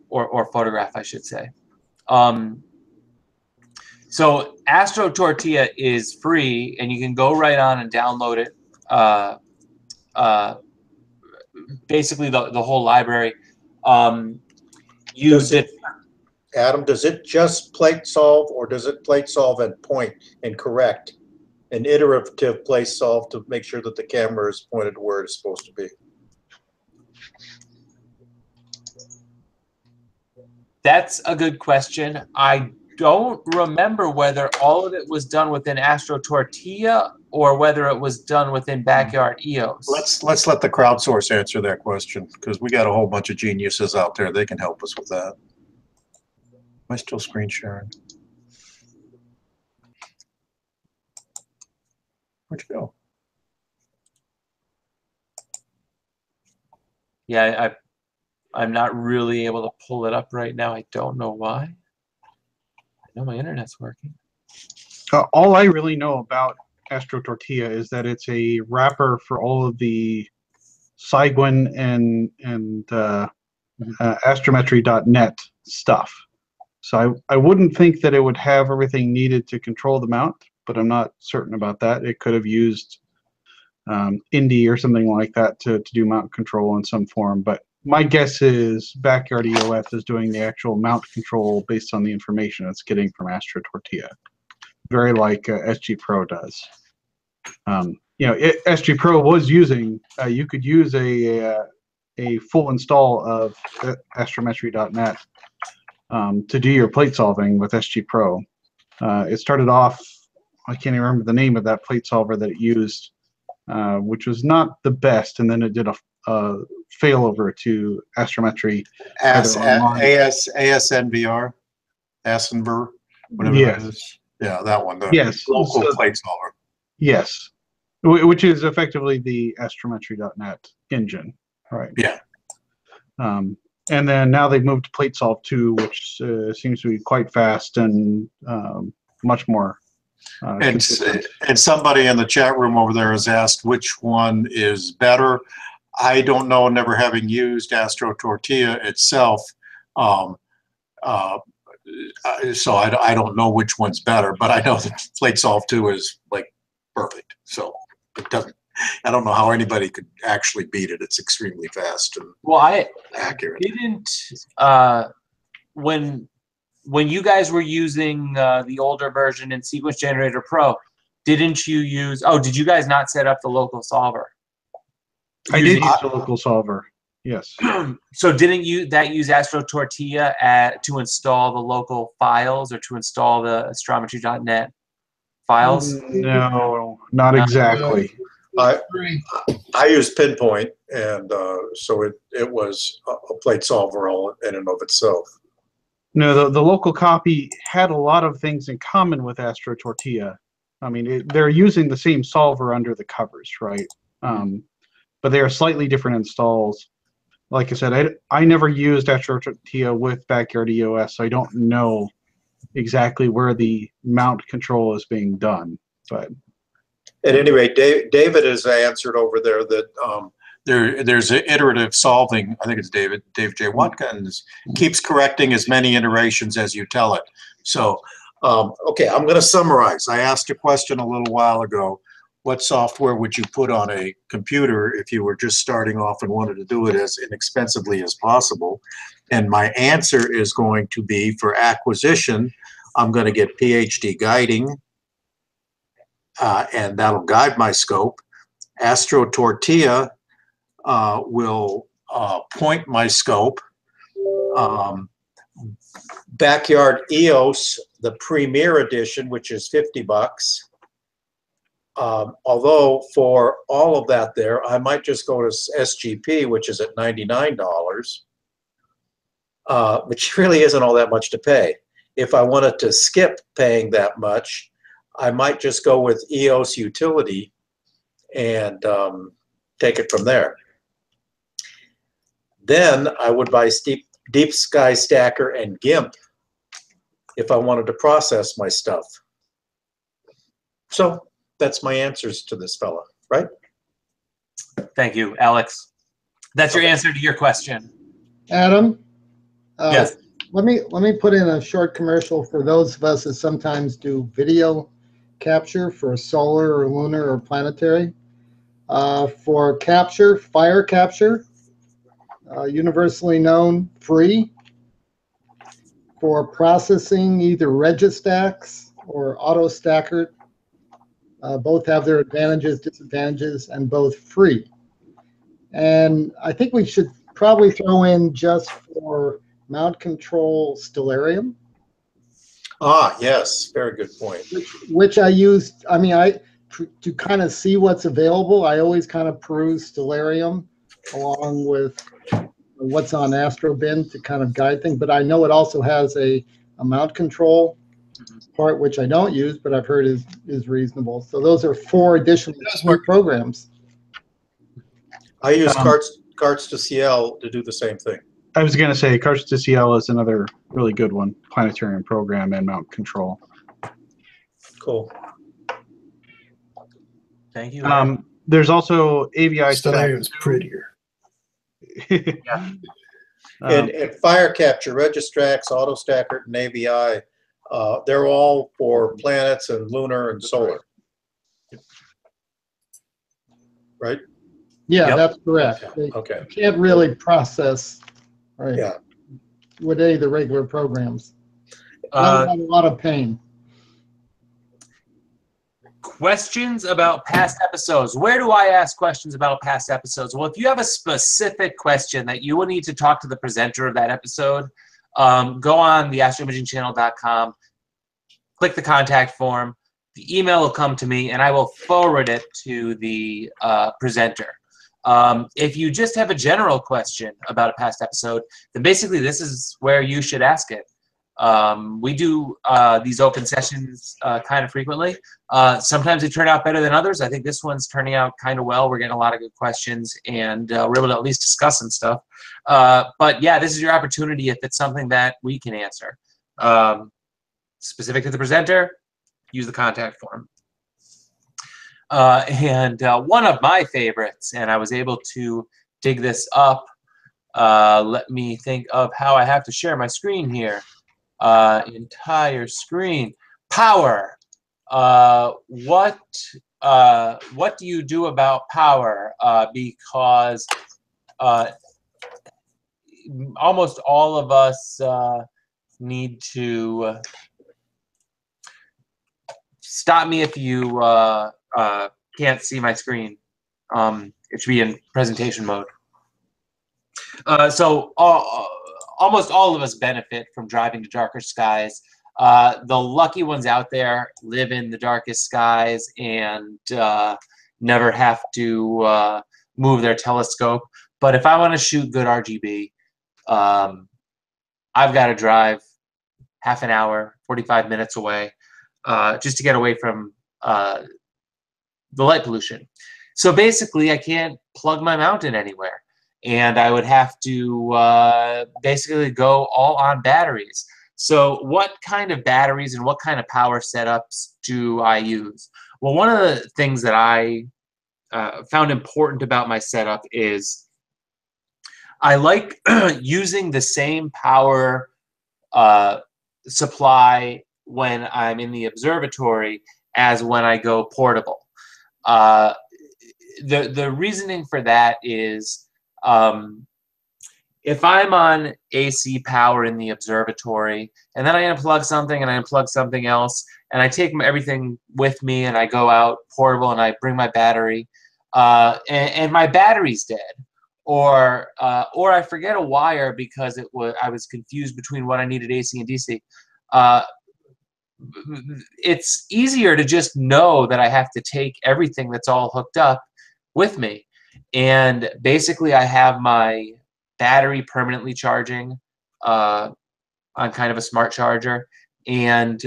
or photograph, I should say. So Astrotortilla is free, and you can go right on and download it. Basically the whole library. Adam, does it just plate solve, or does it plate solve and point and correct? An iterative plate solve to make sure that the camera is pointed where it's supposed to be? That's a good question. I don't remember whether all of it was done within Astrotortilla or whether it was done within Backyard EOS. Let's let the crowdsource answer that question, because we got a whole bunch of geniuses out there. They can help us with that. Am I still screen sharing? Where'd you go? Yeah, I'm not really able to pull it up right now. I don't know why. I know my internet's working. All I really know about Astrotortilla is that it's a wrapper for all of the Cygwin and astrometry.net stuff. So I wouldn't think that it would have everything needed to control the mount, but I'm not certain about that. It could have used Indy or something like that to do mount control in some form. But my guess is Backyard EOS is doing the actual mount control based on the information it's getting from Astrotortilla, very like SG Pro does. SG Pro was using, you could use a full install of astrometry.net to do your plate solving with SG Pro. It started off, I can't even remember the name of that plate solver that it used, which was not the best, and then it did a failover to Astrometry. ASNVR, Assenver, whatever that is. Yeah, that one. The local plate solver. Yes, which is effectively the astrometry.net engine, right? Yeah. And then now they've moved to PlateSolve 2, which seems to be quite fast and much more consistent. And somebody in the chat room over there has asked which one is better. I don't know, never having used Astrotortilla itself. So I don't know which one's better, but I know that PlateSolve 2 is like perfect. So it doesn't. I don't know how anybody could actually beat it. It's extremely fast and accurate. Didn't when you guys were using the older version in Sequence Generator Pro, didn't you use? Oh, did you guys not set up the local solver? I did use the local solver. Yes. So didn't you use Astrotortilla to install the local files or to install the astrometry.net files? No, not exactly. I used Pinpoint, and so it was a plate solver all in and of itself. No, the local copy had a lot of things in common with Astrotortilla. I mean, they're using the same solver under the covers, right? But they are slightly different installs. Like I said, I never used Astrotortilla with Backyard EOS, so I don't know exactly where the mount control is being done. But at any rate, David has answered over there that there's iterative solving. I think it's Dave J. Watkins keeps correcting as many iterations as you tell it. So, okay, I'm going to summarize. I asked a question a little while ago. What software would you put on a computer if you were just starting off and wanted to do it as inexpensively as possible? And my answer is going to be, for acquisition, I'm going to get PhD guiding, and that'll guide my scope. Astrotortilla will point my scope. Backyard EOS, the Premier Edition, which is $50. Although for all of that there, I might just go to SGP, which is at $99, which really isn't all that much to pay. If I wanted to skip paying that much, I might just go with EOS Utility and take it from there. Then I would buy Deep Sky Stacker and GIMP if I wanted to process my stuff. So that's my answers to this fella, right? Thank you, Alex. That's your answer to your question. Adam? Yes. Let me put in a short commercial for those of us that sometimes do video capture for solar or lunar or planetary. For capture, fire capture, universally known, free. For processing, either Registax or AutoStacker. Both have their advantages, disadvantages, and both free. And I think we should probably throw in just for mount control Stellarium. Ah, yes, very good point. Which I used, I mean, to kind of see what's available, I always kind of peruse Stellarium along with what's on AstroBin to kind of guide things. But I know it also has a mount control part, which I don't use, but I've heard is reasonable. So those are 4 additional programs. I use Carts to CL to do the same thing. I was going to say Carts to CL is another really good one, planetarium program and mount control. Cool. Thank you. There's also AVI. Stellarium's prettier. Yeah. And fire capture, Registrax, AutoStacker, and AVI, they're all for planets and lunar and solar. Right? Yeah, Yep. that's correct. Okay. You can't really process, right? Yeah. With any of the regular programs. Not a lot of pain. Questions about past episodes. Where do I ask questions about past episodes? Well, if you have a specific question that you will need to talk to the presenter of that episode, go on the astroimagingchannel.com, click the contact form. The email will come to me, and I will forward it to the presenter. If you just have a general question about a past episode, then basically this is where you should ask it. We do these open sessions kind of frequently. Sometimes they turn out better than others. I think this one's turning out kind of well. We're getting a lot of good questions, and we're able to at least discuss some stuff. But yeah, this is your opportunity if it's something that we can answer. Specific to the presenter, use the contact form. And one of my favorites, and I was able to dig this up. Let me think of how I have to share my screen here. Entire screen. Power. What do you do about power? Because almost all of us need to stop me if you can't see my screen. It should be in presentation mode. So almost all of us benefit from driving to darker skies. The lucky ones out there live in the darkest skies and never have to move their telescope. But if I want to shoot good RGB, I've got to drive half an hour, 45 minutes away, just to get away from the light pollution. So basically, I can't plug my mount in anywhere. And I would have to basically go all on batteries. So what kind of batteries and what kind of power setups do I use? Well, one of the things that I found important about my setup is I like using the same power supply when I'm in the observatory as when I go portable. The reasoning for that is if I'm on AC power in the observatory and then I unplug something and I unplug something else and I take everything with me and I go out portable and I bring my battery and my battery's dead, or I forget a wire because I was confused between what I needed AC and DC. It's easier to just know that I have to take everything that's all hooked up with me. And basically, I have my battery permanently charging on kind of a smart charger. And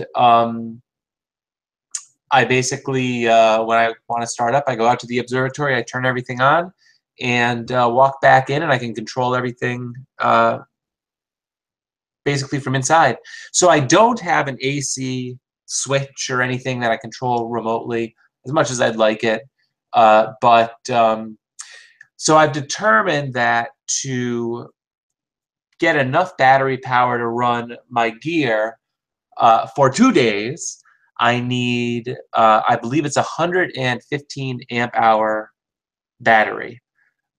I basically, when I want to start up, I go out to the observatory, I turn everything on, and walk back in, and I can control everything basically from inside. So I don't have an AC switch or anything that I control remotely as much as I'd like it. So I've determined that to get enough battery power to run my gear for 2 days, I need, I believe it's 115 amp hour battery.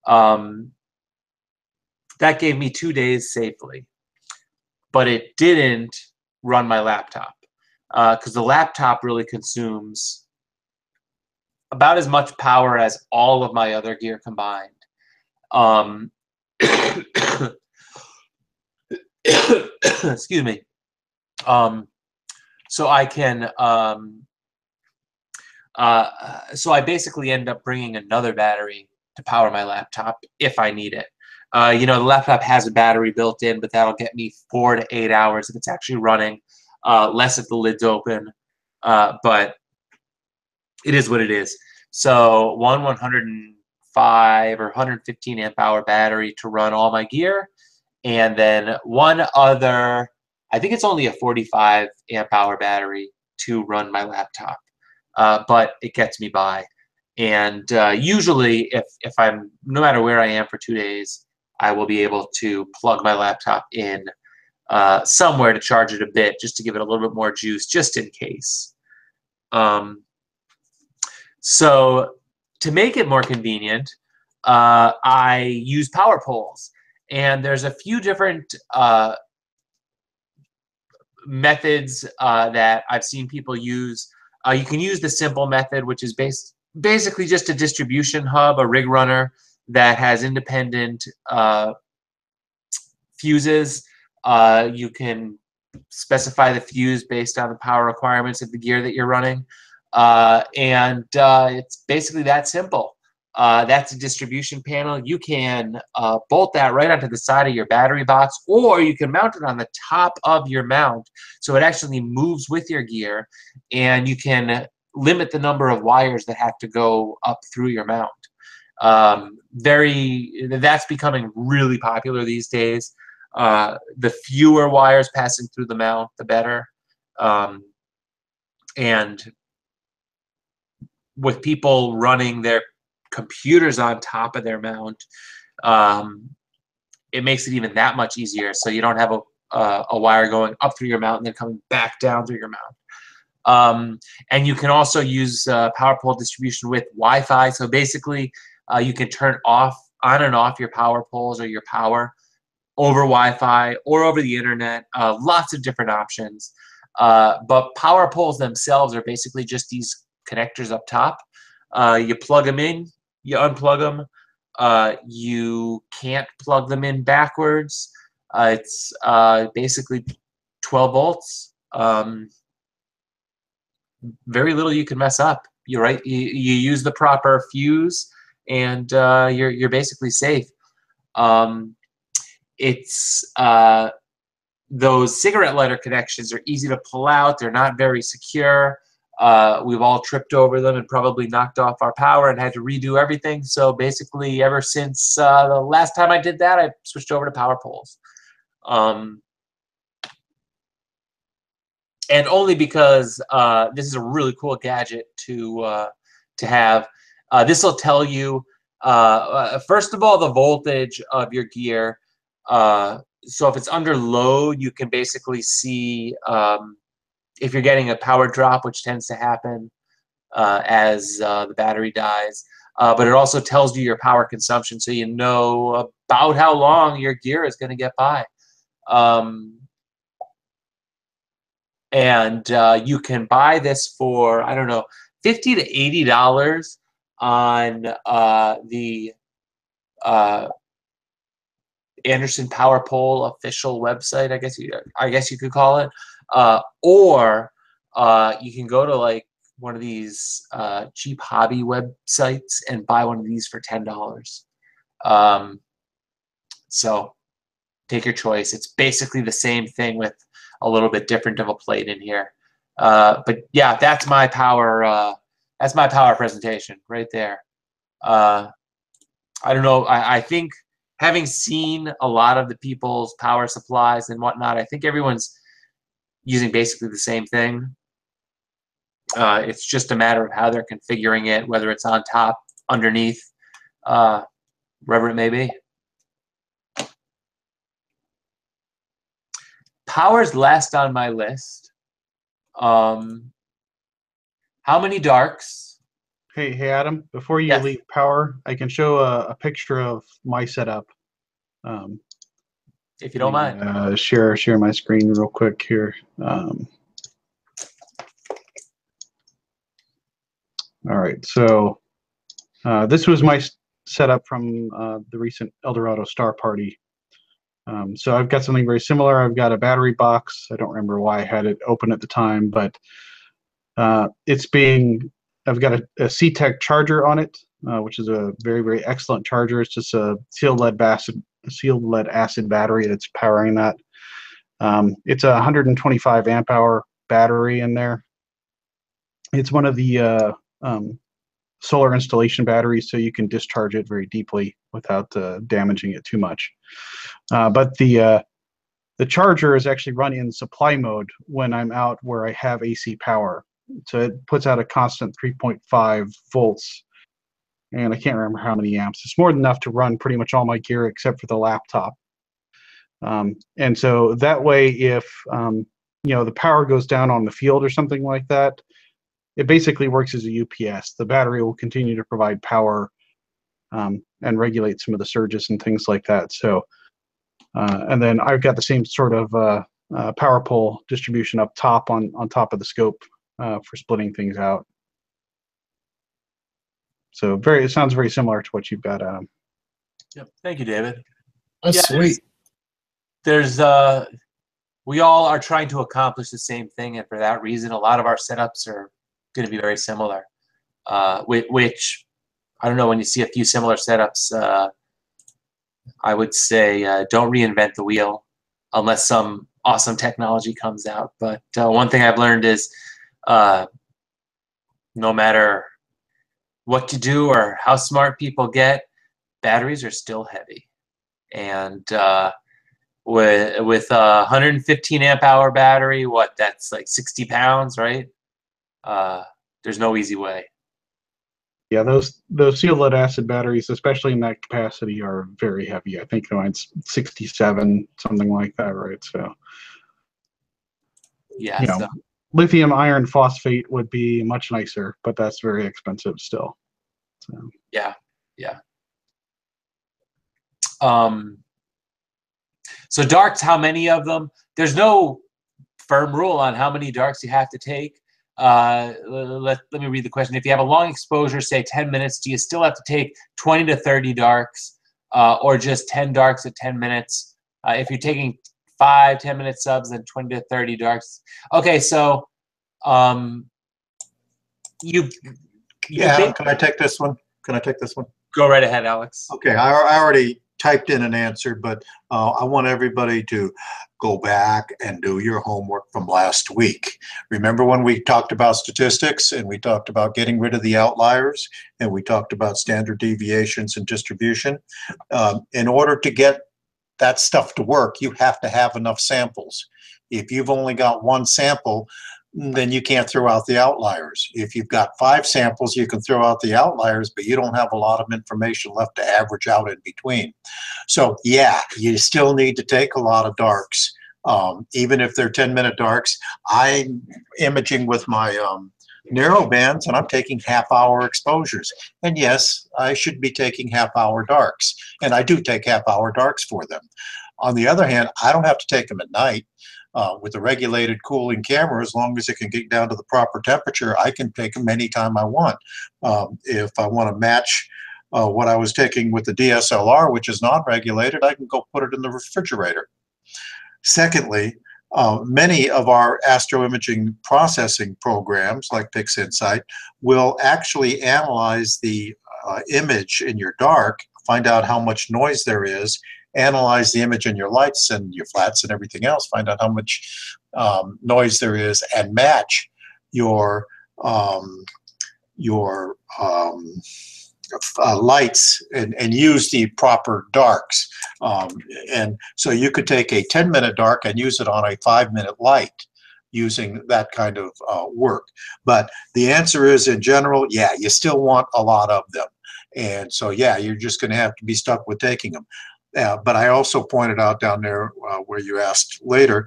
That gave me 2 days safely, but it didn't run my laptop because the laptop really consumes about as much power as all of my other gear combined. Excuse me. So I can, so I basically end up bringing another battery to power my laptop if I need it. You know, the laptop has a battery built in, but that'll get me 4 to 8 hours if it's actually running, less if the lid's open, but it is what it is. So one 105 or 115 amp hour battery to run all my gear, and then one other, I think it's only a 45 amp hour battery to run my laptop, but it gets me by. And usually if I'm, no matter where I am for 2 days, I will be able to plug my laptop in somewhere to charge it a bit, just to give it a little bit more juice, just in case. So to make it more convenient, I use power poles. And there's a few different methods that I've seen people use. You can use the simple method, which is basically just a distribution hub, a rig runner that has independent fuses. You can specify the fuse based on the power requirements of the gear that you're running. It's basically that simple. That's a distribution panel. You can bolt that right onto the side of your battery box, or you can mount it on the top of your mount so it actually moves with your gear, and you can limit the number of wires that have to go up through your mount. That's becoming really popular these days. The fewer wires passing through the mount, the better. And with people running their computers on top of their mount, it makes it even that much easier. So you don't have a wire going up through your mount and then coming back down through your mount. And you can also use power pole distribution with Wi-Fi. So basically, you can turn on and off your power poles or your power over Wi-Fi or over the internet. Lots of different options. But power poles themselves are basically just these connectors up top. You plug them in, you unplug them. You can't plug them in backwards. It's basically 12 volts. Very little you can mess up. You use the proper fuse, and you're basically safe. It's those cigarette lighter connections are easy to pull out. They're not very secure. We've all tripped over them and probably knocked off our power and had to redo everything. So basically, ever since the last time I did that, I switched over to power poles. And only because this is a really cool gadget to have. This will tell you, first of all, the voltage of your gear. So if it's under load, you can basically see if you're getting a power drop, which tends to happen as the battery dies. But it also tells you your power consumption, so you know about how long your gear is going to get by. And you can buy this for, I don't know, $50 to $80 on the Anderson Power Pole official website, I guess you could call it, or you can go to like one of these cheap hobby websites and buy one of these for $10. So take your choice. It's basically the same thing with a little bit different of a plate in here. But yeah, that's my power. That's my power presentation right there. I don't know. I think having seen a lot of the people's power supplies and whatnot, I think everyone's using basically the same thing. It's just a matter of how they're configuring it, whether it's on top, underneath, wherever it may be. Power's last on my list. How many darks? Hey, Adam, before you Yes. leave power, I can show a picture of my setup. If you don't mind. Share my screen real quick here. All right, so this was my setup from the recent Eldorado Star Party. So I've got something very similar. I've got a battery box. I don't remember why I had it open at the time, but I've got a C-Tech charger on it, which is a very, very excellent charger. It's just a sealed lead acid battery that's powering that. It's a 125 amp hour battery in there. It's one of the solar installation batteries, so you can discharge it very deeply without damaging it too much. But the charger is actually run in supply mode when I'm out where I have AC power. So it puts out a constant 3.5 volts, and I can't remember how many amps. It's more than enough to run pretty much all my gear except for the laptop. And so that way, if the power goes down on the field or something like that, it basically works as a UPS. The battery will continue to provide power and regulate some of the surges and things like that. So, and then I've got the same sort of power pole distribution up top on top of the scope for splitting things out. So it sounds very similar to what you've got, Adam. Yep. Thank you, David. That's sweet. There's we all are trying to accomplish the same thing, and for that reason, a lot of our setups are going to be very similar. Which I don't know, when you see a few similar setups, I would say don't reinvent the wheel unless some awesome technology comes out. But one thing I've learned is no matter what you do or how smart people get, batteries are still heavy. And with a 115 amp hour battery, that's like 60 pounds, right? There's no easy way. Yeah, those sealed lead acid batteries, especially in that capacity, are very heavy. I think mine's 67, something like that, right? So, Yeah. So. Lithium iron phosphate would be much nicer, but that's very expensive still. So. Yeah. So darks, how many of them? There's no firm rule on how many darks you have to take. Let me read the question. If you have a long exposure, say 10 minutes, do you still have to take 20 to 30 darks or just 10 darks at 10 minutes? If you're taking 5-10 minute subs, then 20 to 30 darks. Okay, so Yeah, can I take this one? Go right ahead, Alex. Okay, I already typed in an answer, but I want everybody to go back and do your homework from last week. Remember when we talked about statistics and we talked about getting rid of the outliers and we talked about standard deviations and distribution? In order to get that stuff to work, you have to have enough samples. If you've only got one sample, then you can't throw out the outliers. If you've got 5 samples, you can throw out the outliers, but you don't have a lot of information left to average out in between. So yeah, you still need to take a lot of darks, even if they're 10-minute darks. I'm imaging with my narrow bands, and I'm taking half-hour exposures. And yes, I should be taking half-hour darks, and I do take half-hour darks for them. On the other hand, I don't have to take them at night. With a regulated cooling camera, as long as it can get down to the proper temperature, I can take them anytime I want. If I want to match what I was taking with the DSLR, which is non-regulated, I can go put it in the refrigerator. Secondly, many of our astroimaging processing programs, like PixInsight, will actually analyze the image in your dark, find out how much noise there is, analyze the image in your lights and your flats and everything else, find out how much noise there is, and match your lights and use the proper darks. And so you could take a 10-minute dark and use it on a 5-minute light using that kind of work. But the answer is, in general, yeah, you still want a lot of them. And so, yeah, you're just going to have to be stuck with taking them. But I also pointed out down there where you asked later,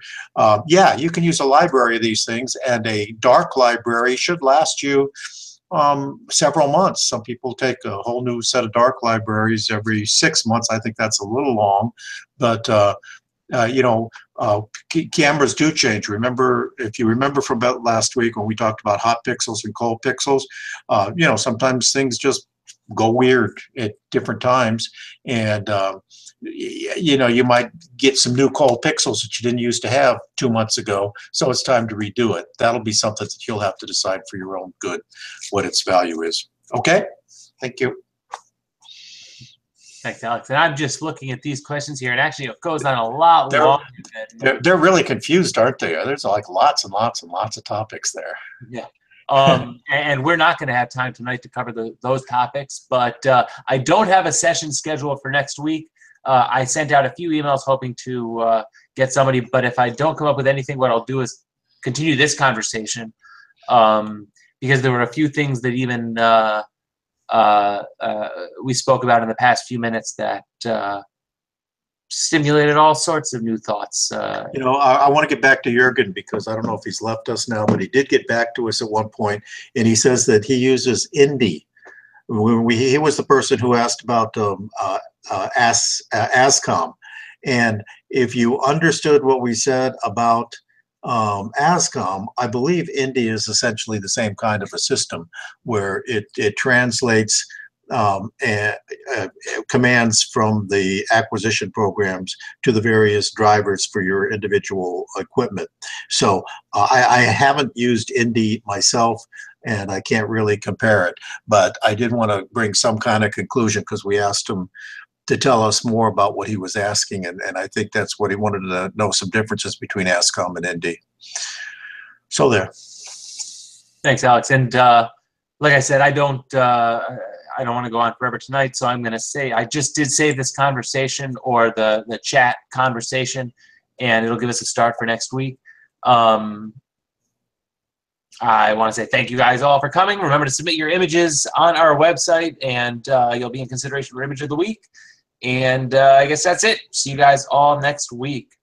yeah, you can use a library of these things, and a dark library should last you several months. Some people take a whole new set of dark libraries every 6 months. I think that's a little long, but cameras do change. If you remember from about last week when we talked about hot pixels and cold pixels, sometimes things just go weird at different times, and you might get some new cold pixels that you didn't used to have 2 months ago, so it's time to redo it. That'll be something that you'll have to decide for your own good what its value is. Okay, thank you. Thanks, Alex. And I'm just looking at these questions here, and actually it goes on a lot longer than... They're really confused, aren't they? There's like lots and lots and lots of topics there. Yeah. And we're not going to have time tonight to cover those topics, but I don't have a session scheduled for next week. I sent out a few emails hoping to get somebody, but if I don't come up with anything, what I'll do is continue this conversation, because there were a few things that even we spoke about in the past few minutes that stimulated all sorts of new thoughts. I want to get back to Jürgen, because I don't know if he's left us now, but he did get back to us at one point, and he says that he uses Indy. He was the person who asked about ASCOM, and if you understood what we said about ASCOM, I believe Indy is essentially the same kind of a system where it translates commands from the acquisition programs to the various drivers for your individual equipment. So I haven't used Indy myself, and I can't really compare it, but I did want to bring some kind of conclusion, because we asked him to tell us more about what he was asking, and I think that's what he wanted to know, some differences between ASCOM and Indy. So there. Thanks, Alex. And like I said, I don't want to go on forever tonight, so I'm going to say I just did save this conversation, or the chat conversation, and it'll give us a start for next week. I want to say thank you guys all for coming. Remember to submit your images on our website, and you'll be in consideration for Image of the Week. And I guess that's it. See you guys all next week.